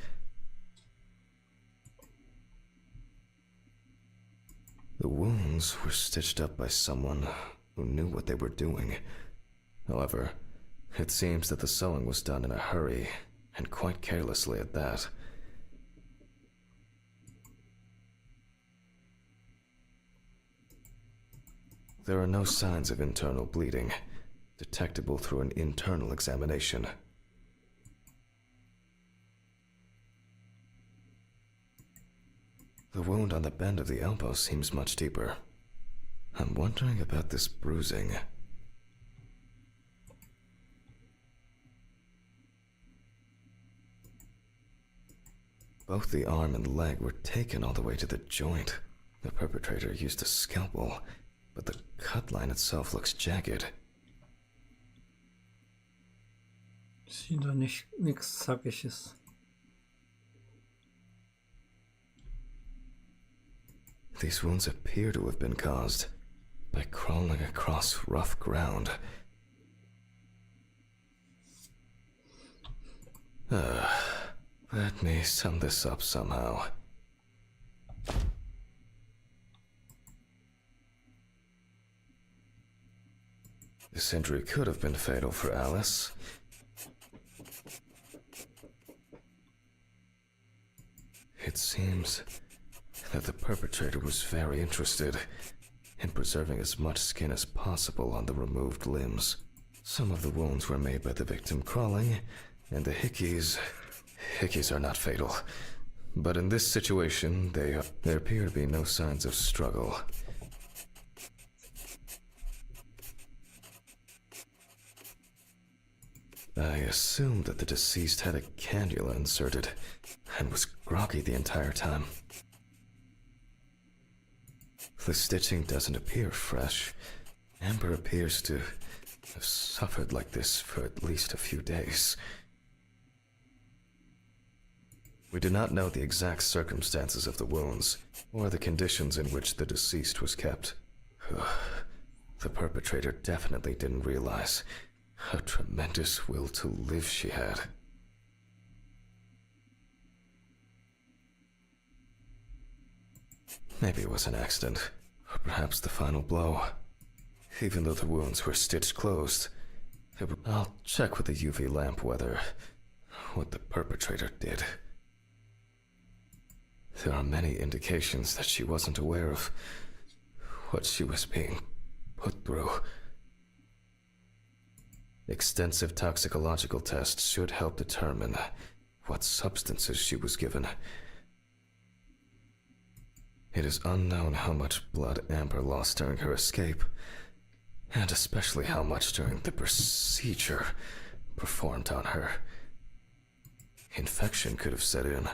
The wounds were stitched up by someone who knew what they were doing. However, it seems that the sewing was done in a hurry, and quite carelessly at that. There are no signs of internal bleeding, detectable through an internal examination. The wound on the bend of the elbow seems much deeper. I'm wondering about this bruising. Both the arm and leg were taken all the way to the joint. The perpetrator used a scalpel, but the cut line itself looks jagged. Sieht da nichts Zackiges. These wounds appear to have been caused by crawling across rough ground. Let me sum this up somehow. This injury could have been fatal for Alice. It seems that the perpetrator was very interested in preserving as much skin as possible on the removed limbs. Some of the wounds were made by the victim crawling, and the hickeys are not fatal. But in this situation, there appear to be no signs of struggle. I assumed that the deceased had a cannula inserted and was groggy the entire time. The stitching doesn't appear fresh. Amber appears to have suffered like this for at least a few days. We do not know the exact circumstances of the wounds, or the conditions in which the deceased was kept. The perpetrator definitely didn't realize how tremendous will to live she had. Maybe it was an accident, or perhaps the final blow. Even though the wounds were stitched closed, I'll check with the UV lamp whether what the perpetrator did. There are many indications that she wasn't aware of what she was being put through. Extensive toxicological tests should help determine what substances she was given. It is unknown how much blood Amber lost during her escape, and especially how much during the procedure performed on her. Infection could have set in.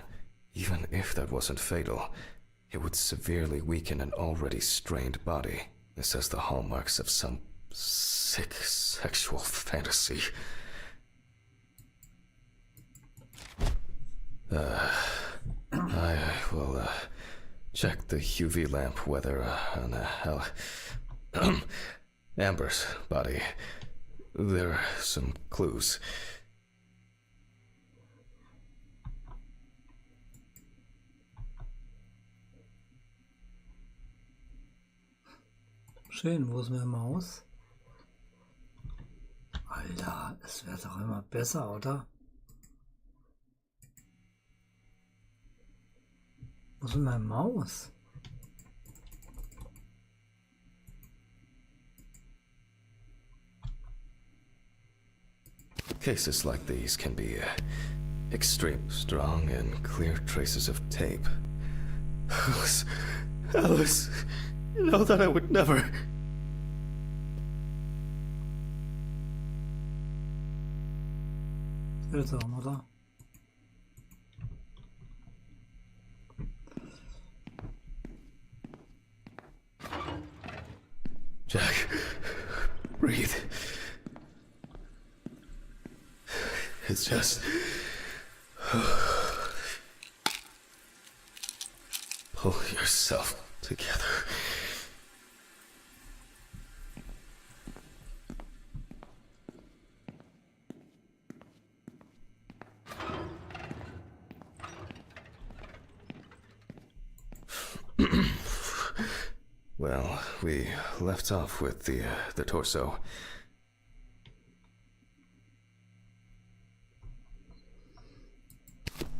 Even if that wasn't fatal, it would severely weaken an already strained body. This has the hallmarks of some sick sexual fantasy. I will check the UV lamp whether on Amber's body there are some clues. Schön, wo ist meine Maus? Alter, es wird doch immer besser, oder? Wo ist meine Maus? Cases like these can be extreme, strong and clear traces of tape. Alice, you know that I would never. Seltsam, oder? Jack, breathe. It's just... Pull yourself together. Well, we left off with the torso.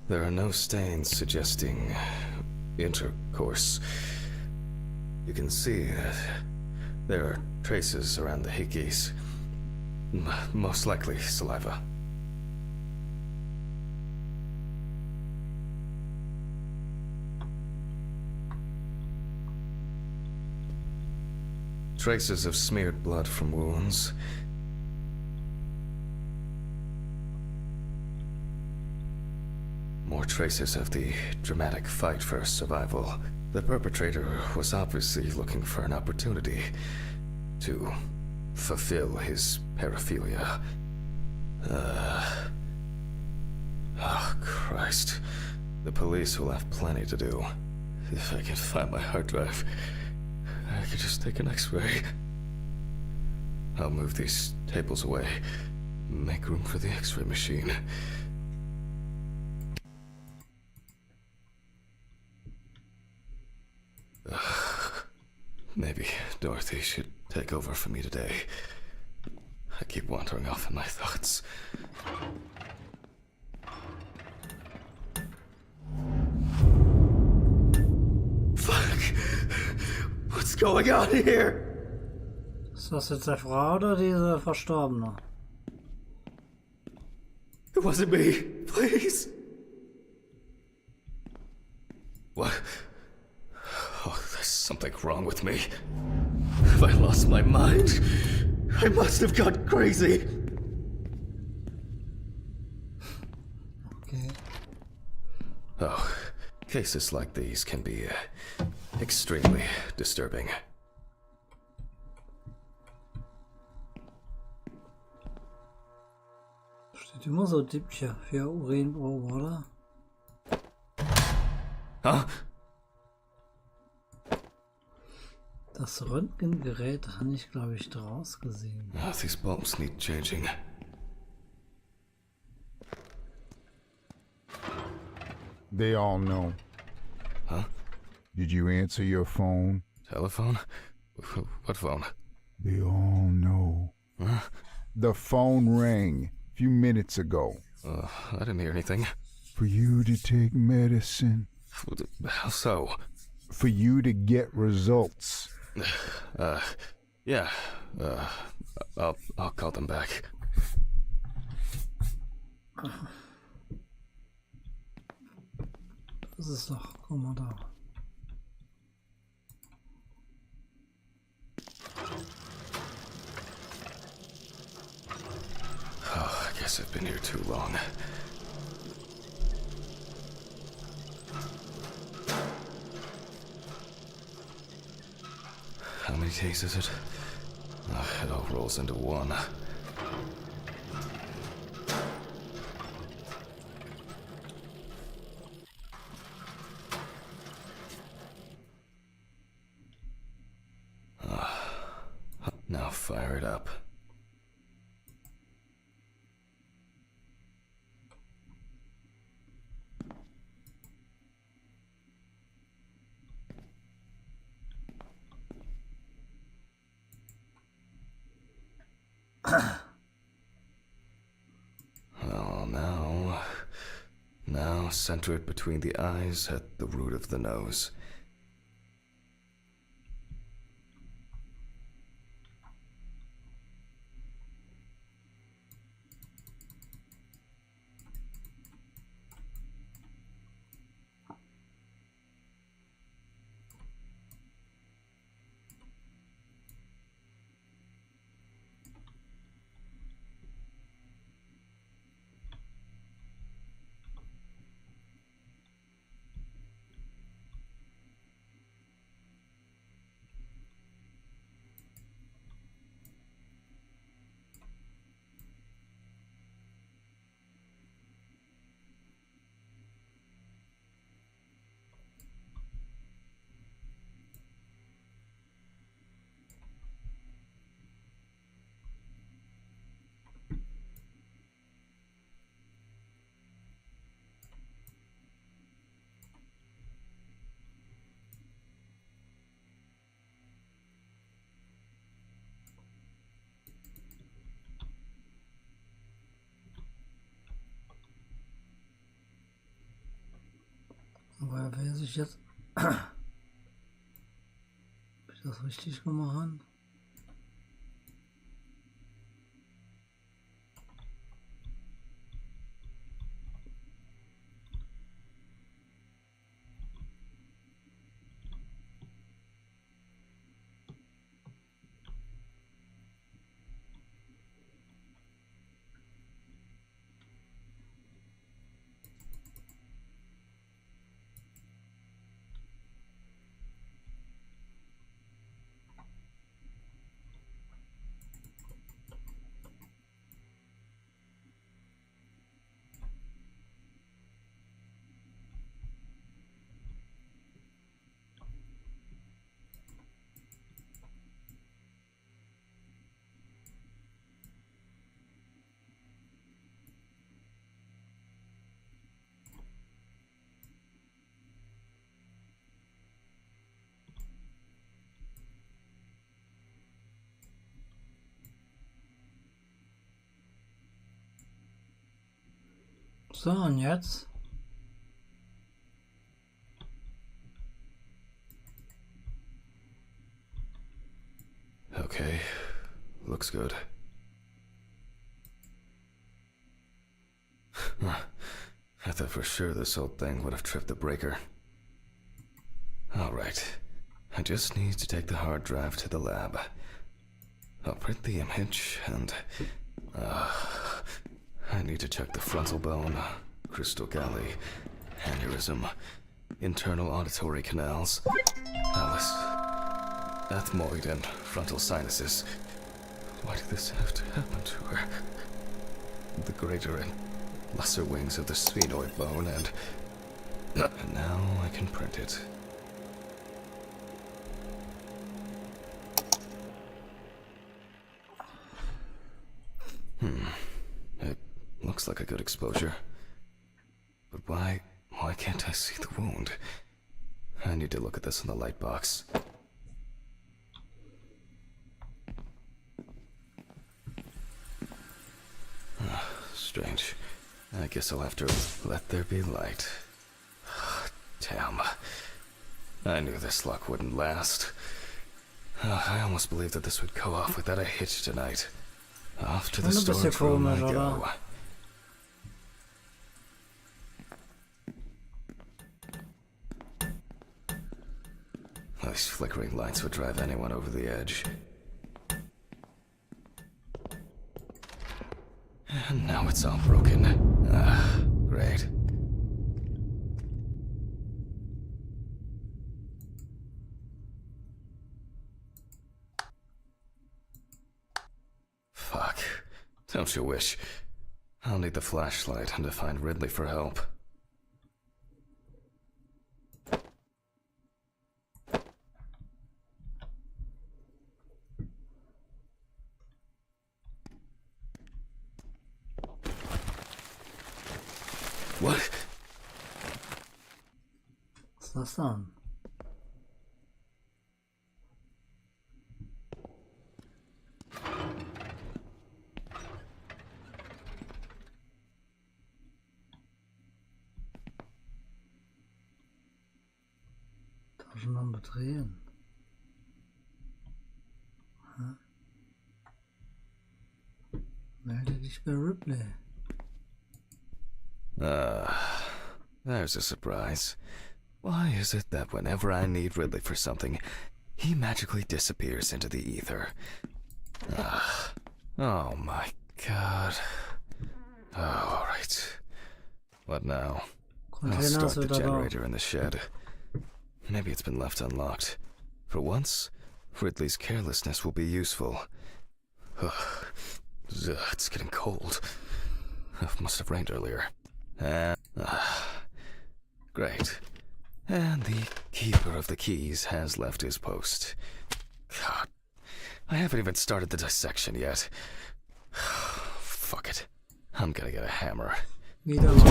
There are no stains suggesting intercourse. You can see that there are traces around the hickeys. Most likely saliva. Traces of smeared blood from wounds. More traces of the dramatic fight for survival. The perpetrator was obviously looking for an opportunity to fulfill his paraphilia. Oh, Christ. The police will have plenty to do. If I can find my hard drive, I could just take an X-ray. I'll move these tables away. Make room for the X-ray machine. Maybe Dorothy should take over for me today. I keep wandering off in my thoughts. Fuck! What's going on here? Ist das jetzt der Frau oder diese Verstorbene? It wasn't me. Please. What? Oh, there's something wrong with me. Have I lost my mind? I must have gone crazy. Okay. Oh, cases like these can be extremely disturbing. Steht immer so Dippchen für Urinprobe, oder? Huh? Das Röntgengerät habe ich, glaube ich, draus gesehen. Oh, these bulbs need changing. They all know. Huh? Did you answer your phone? Telephone? What phone? They all know. Huh? The phone rang a few minutes ago. I didn't hear anything. For you to take medicine. How so? For you to get results. Yeah. I'll call them back. Das ist doch, guck mal da. Oh, I guess I've been here too long. How many days is it? Oh, it all rolls into one. Now fire it up. Oh, now center it between the eyes at the root of the nose. Woher weiß ich jetzt, ob ich das richtig gemacht habe? So, und jetzt? Okay, looks good. I thought for sure this old thing would have tripped the breaker. Alright, I just need to take the hard drive to the lab. I'll print the image and... I need to check the frontal bone, crystal galley, aneurysm, internal auditory canals, Alice, ethmoid and frontal sinuses. Why did this have to happen to her? The greater and lesser wings of the sphenoid bone and And now I can print it. It looks like a good exposure. But why can't I see the wound? I need to look at this in the light box. Strange. I guess I'll have to let there be light. Damn. I knew this luck wouldn't last. I almost believed that this would go off without a hitch tonight. Off to the Und ein bisschen storage room I komisch, go. oder? These flickering lights would drive anyone over the edge. And now it's all broken. Great. Fuck. Don't you wish? I'll need the flashlight and to find Ridley for help. What? Was ist das dann? Taschenlampe drehen. Hä? Melde dich bei Ripley. There's a surprise. Why is it that whenever I need Ridley for something, he magically disappears into the ether? Oh my god. Oh, alright. What now? I'll Container start ist the wieder da. generator in the shed. Maybe it's been left unlocked. For once, Ridley's carelessness will be useful. It's getting cold. It must have rained earlier. And, great. And the keeper of the keys has left his post. God, I haven't even started the dissection yet. Fuck it. I'm gonna get a hammer. Wieder mal.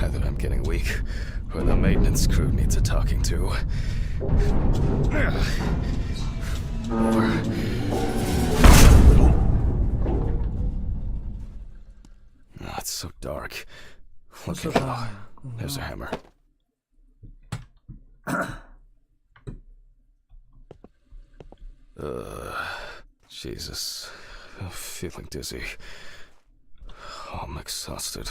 Either I'm getting weak, or the maintenance crew needs a talking to. Oh, it's so dark. Look So at schade. There's a hammer. Jesus. I'm feeling dizzy. I'm exhausted.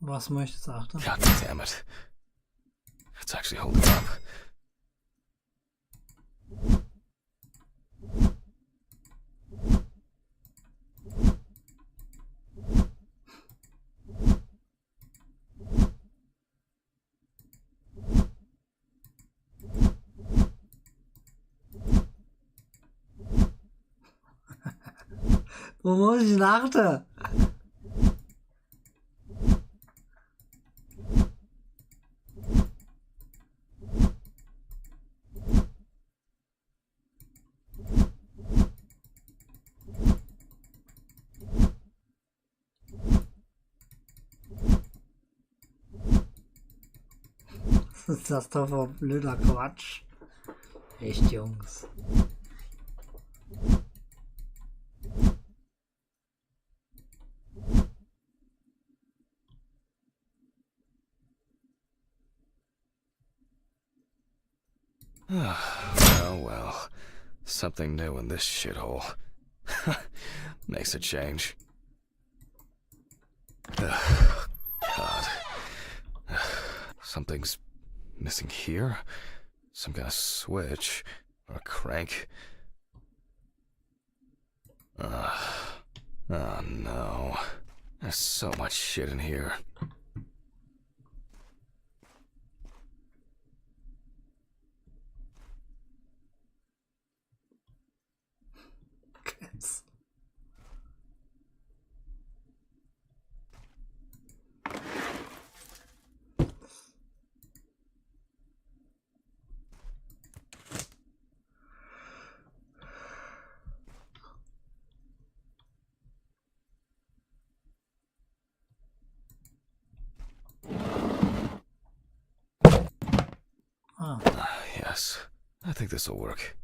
Was möchtest du achten? God damn it. It's actually holding up. Wo muss ich achten? Was ist das doch für blöder Quatsch? Echt, Jungs. Oh well. Something new in this shithole. Makes a change. God. Something's missing here? Some kind of switch or a crank. Oh no. There's so much shit in here. Yes, I think this will work.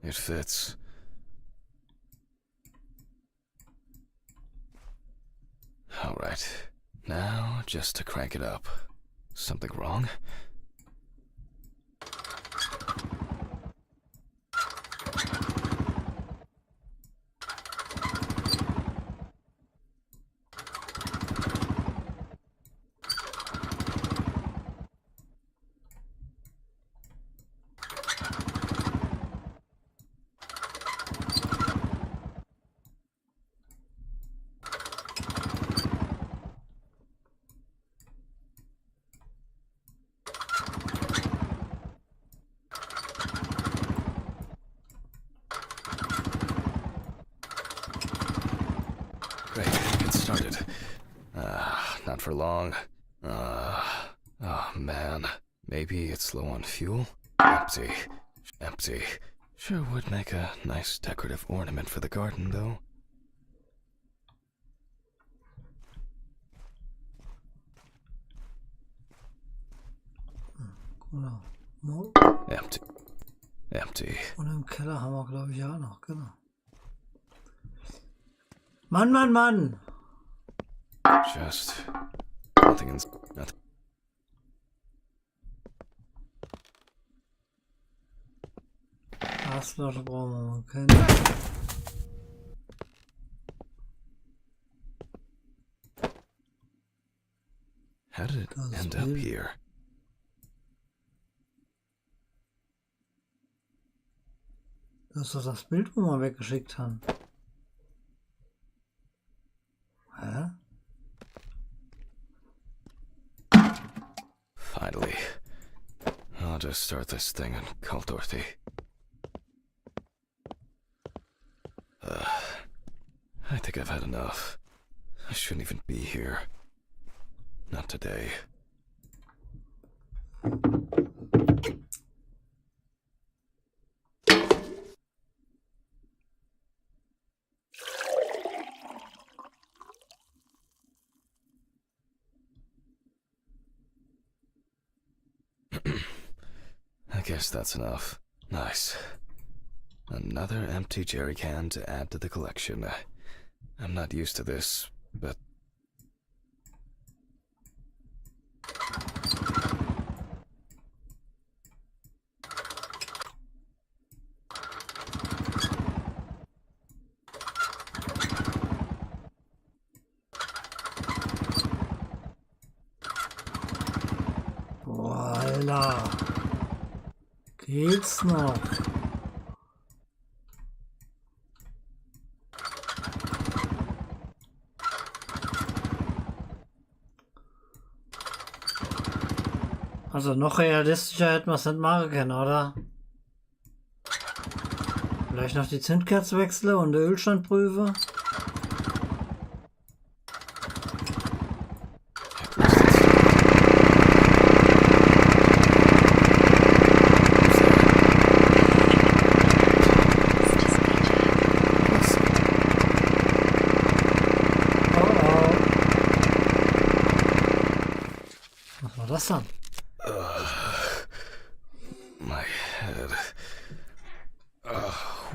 It fits. Alright, now just to crank it up. Something wrong? Great, get started. Not for long. Oh man. Maybe it's low on fuel? Empty. Empty. Sure would make a nice decorative ornament for the garden, though. Genau. No. Empty. Empty. Und im Keller haben wir, glaube ich, auch noch. Genau. Mann, Mann, Mann! Just nothing in nothing. Gasflasche brauchen wir mal keine. How did it Das end up Bild. here? Das ist doch das Bild, wo wir weggeschickt haben. Hä? Finally. I'll just start this thing and call Dorothy. I think I've had enough. I shouldn't even be here. Not today. I guess that's enough. Nice. Another empty jerry can to add to the collection. I'm not used to this, but... Voila. Geht's noch? Also noch realistischer hätten wir es nicht machen können, oder? Vielleicht noch die Zündkerze wechseln und den Ölstand prüfen. Was war das dann? My head.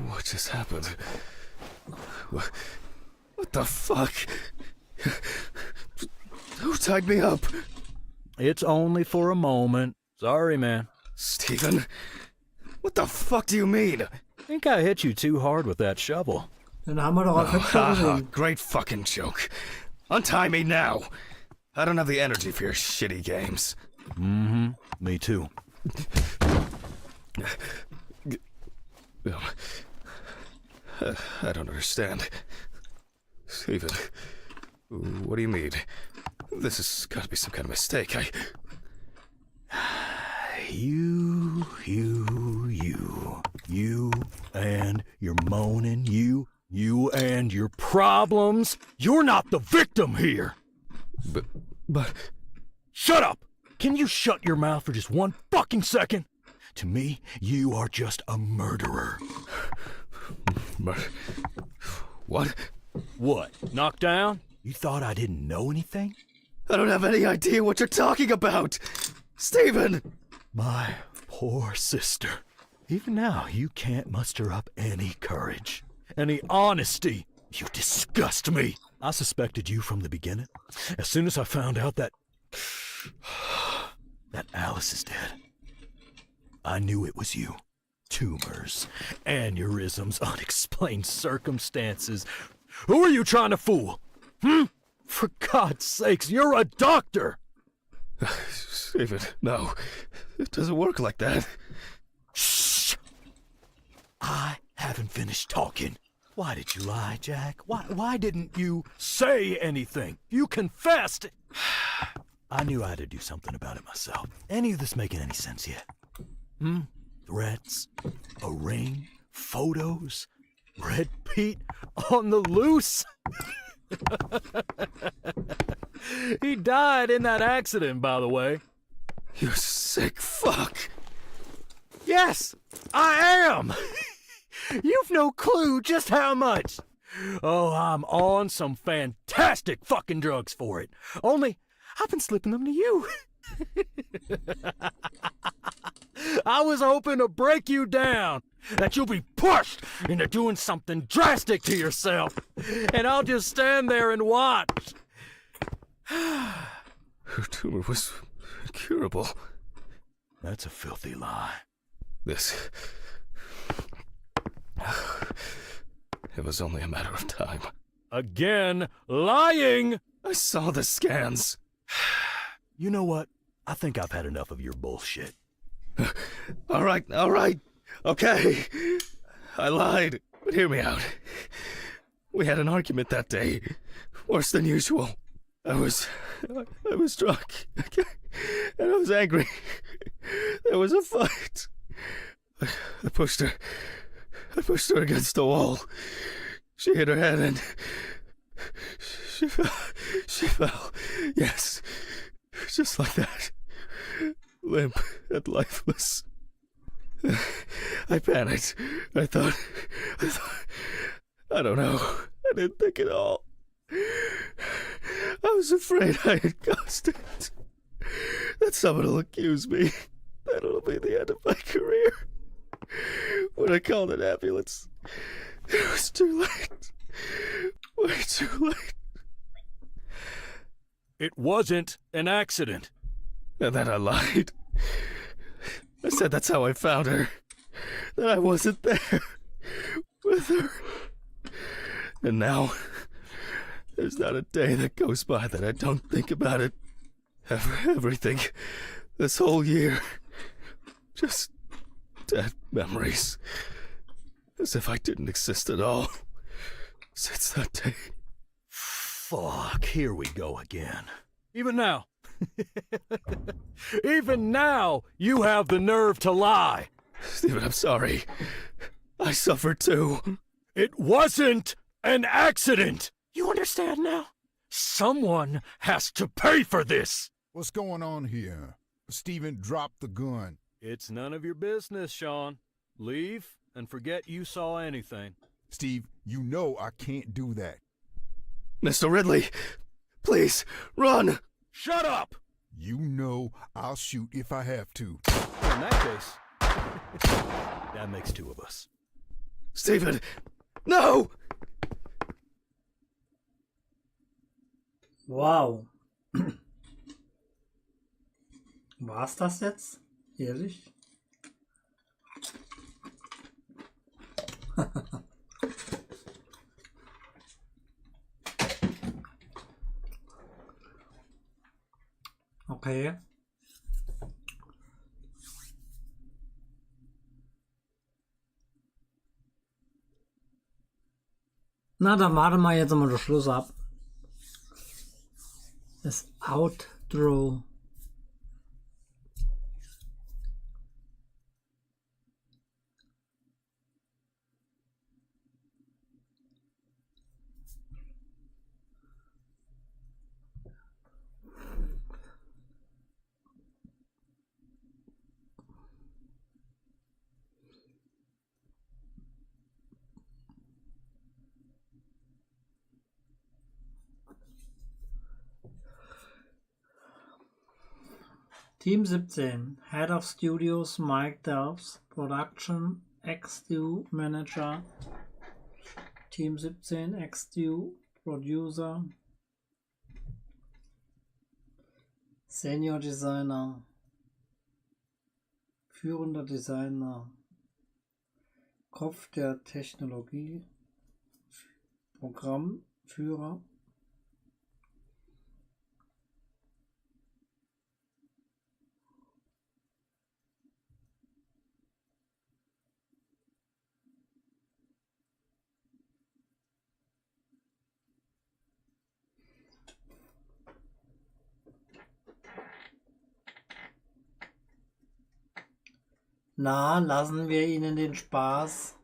What just happened? What the fuck? Who tied me up? It's only for a moment. Sorry, man. Steven? What the fuck do you mean? Think I hit you too hard with that shovel. Den haben wir doch auf Headshot gesehen. Great fucking joke. Untie me now. I don't have the energy for your shitty games. Mm-hmm. Me too. I don't understand. Steven, what do you mean? This has got to be some kind of mistake. You and your moaning, you and your problems. You're not the victim here. But... Shut up! Can you shut your mouth for just one fucking second? To me, you are just a murderer. What? What, knocked down? You thought I didn't know anything? I don't have any idea what you're talking about! Stephen! My poor sister. Even now, you can't muster up any courage, any honesty. You disgust me. I suspected you from the beginning. As soon as I found out that Alice is dead, I knew it was you. Tumors, aneurysms, unexplained circumstances. Who are you trying to fool? For God's sakes, you're a doctor! Stephen, no. It doesn't work like that. Shh! I haven't finished talking. Why did you lie, Jack? Why didn't you say anything? You confessed! I knew I had to do something about it myself. Any of this making any sense yet? Threats, a ring, photos, Red Pete on the loose? He died in that accident, by the way. You sick fuck. Yes, I am! You've no clue just how much. Oh, I'm on some fantastic fucking drugs for it. Only, I've been slipping them to you. I was hoping to break you down, that you'll be pushed into doing something drastic to yourself, and I'll just stand there and watch. Her tumor was incurable. That's a filthy lie. This... It was only a matter of time. Again, lying! I saw the scans. You know what? I think I've had enough of your bullshit. All right. Okay. I lied, but hear me out. We had an argument that day. Worse than usual. I was drunk. And I was angry. There was a fight. I pushed her against the wall. She hit her head and she fell. Yes. Just like that. Limp and lifeless. I panicked. I thought, I don't know. I didn't think at all. I was afraid I had caused it. That someone will accuse me. That it'll be the end of my career. When I called an ambulance, it was too late. Way too late. It wasn't an accident. And then I lied. I said that's how I found her. That I wasn't there with her. And now, there's not a day that goes by that I don't think about it. Everything. This whole year. Just dead memories. As if I didn't exist at all. Since that day. Fuck, here we go again. Even now. Even now, you have the nerve to lie. Stephen, I'm sorry. I suffered too. It wasn't an accident. You understand now? Someone has to pay for this. What's going on here? Stephen, drop the gun. It's none of your business, Sean. Leave and forget you saw anything. Steve, you know I can't do that. Mr. Ridley, please, run! Shut up! You know I'll shoot if I have to. In that case, that makes two of us. Stephen, no! Wow. War's das jetzt? Ehrlich? Okay. Na, dann warten wir jetzt mal den Schluss ab. Das Outro. Team 17, Head of Studios Mike Delps, Production XDU Manager, Team 17 XDU Producer, Senior Designer, führender Designer, Kopf der Technologie, Programmführer, na, lassen wir ihnen den Spaß.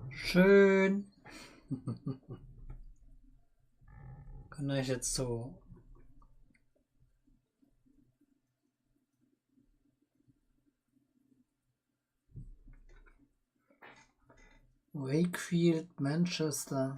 Schön. Kann ich jetzt so Wakefield, Manchester.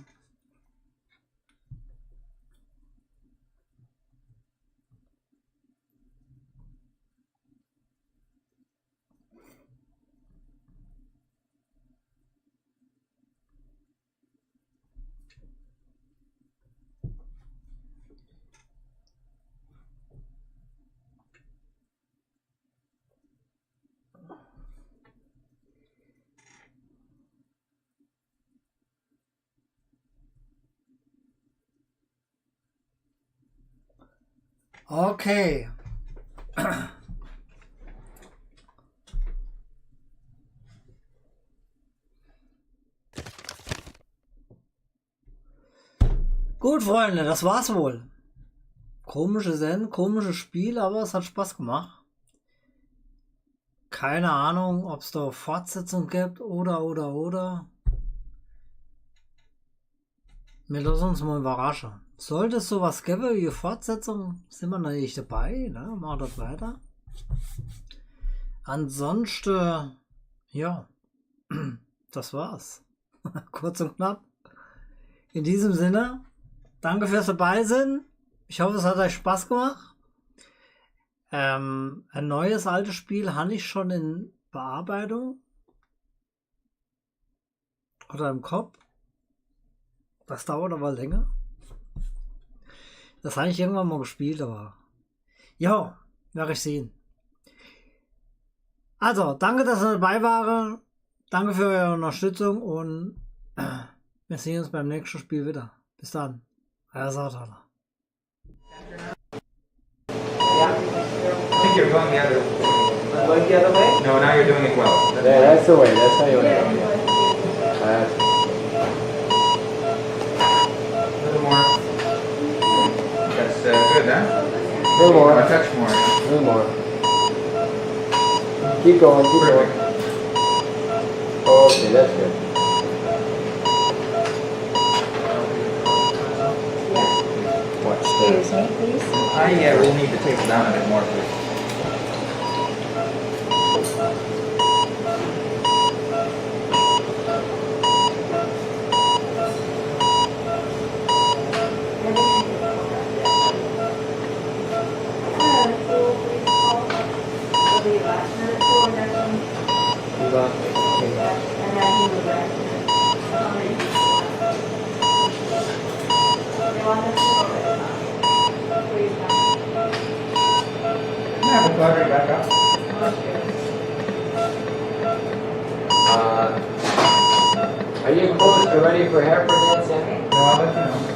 Okay. Gut, Freunde, das war's wohl. Komisches Spiel, aber es hat Spaß gemacht. Keine Ahnung, ob es da Fortsetzung gibt oder. Wir lassen uns mal überraschen. Sollte es sowas geben wie Fortsetzung, sind wir natürlich dabei, ne? Machen das weiter. Ansonsten, ja, das war's. Kurz und knapp. In diesem Sinne, danke fürs dabei sein. Ich hoffe, es hat euch Spaß gemacht. Ein neues altes Spiel habe ich schon in Bearbeitung. Oder im Kopf. Das dauert aber länger. Das habe ich irgendwann mal gespielt, aber ja, werde ich sehen. Also, danke, dass ihr dabei wart. Danke für eure Unterstützung und wir sehen uns beim nächsten Spiel wieder. Bis dann. Euer Satala. I think you're going the other way. I'm going the other way? No, now you're doing it well. Yeah, that's the way. That's how you want to go. A little more. little more. A touch more. Yeah. A little more. Keep going, keep going. Perfect. Okay, that's good. Watch that. Excuse me, please. We'll need to take it down a bit more, please. You got it. Okay. Yeah, we'll go right back up. Are you close to ready for heparin yet, Sammy? No, I'll let you know.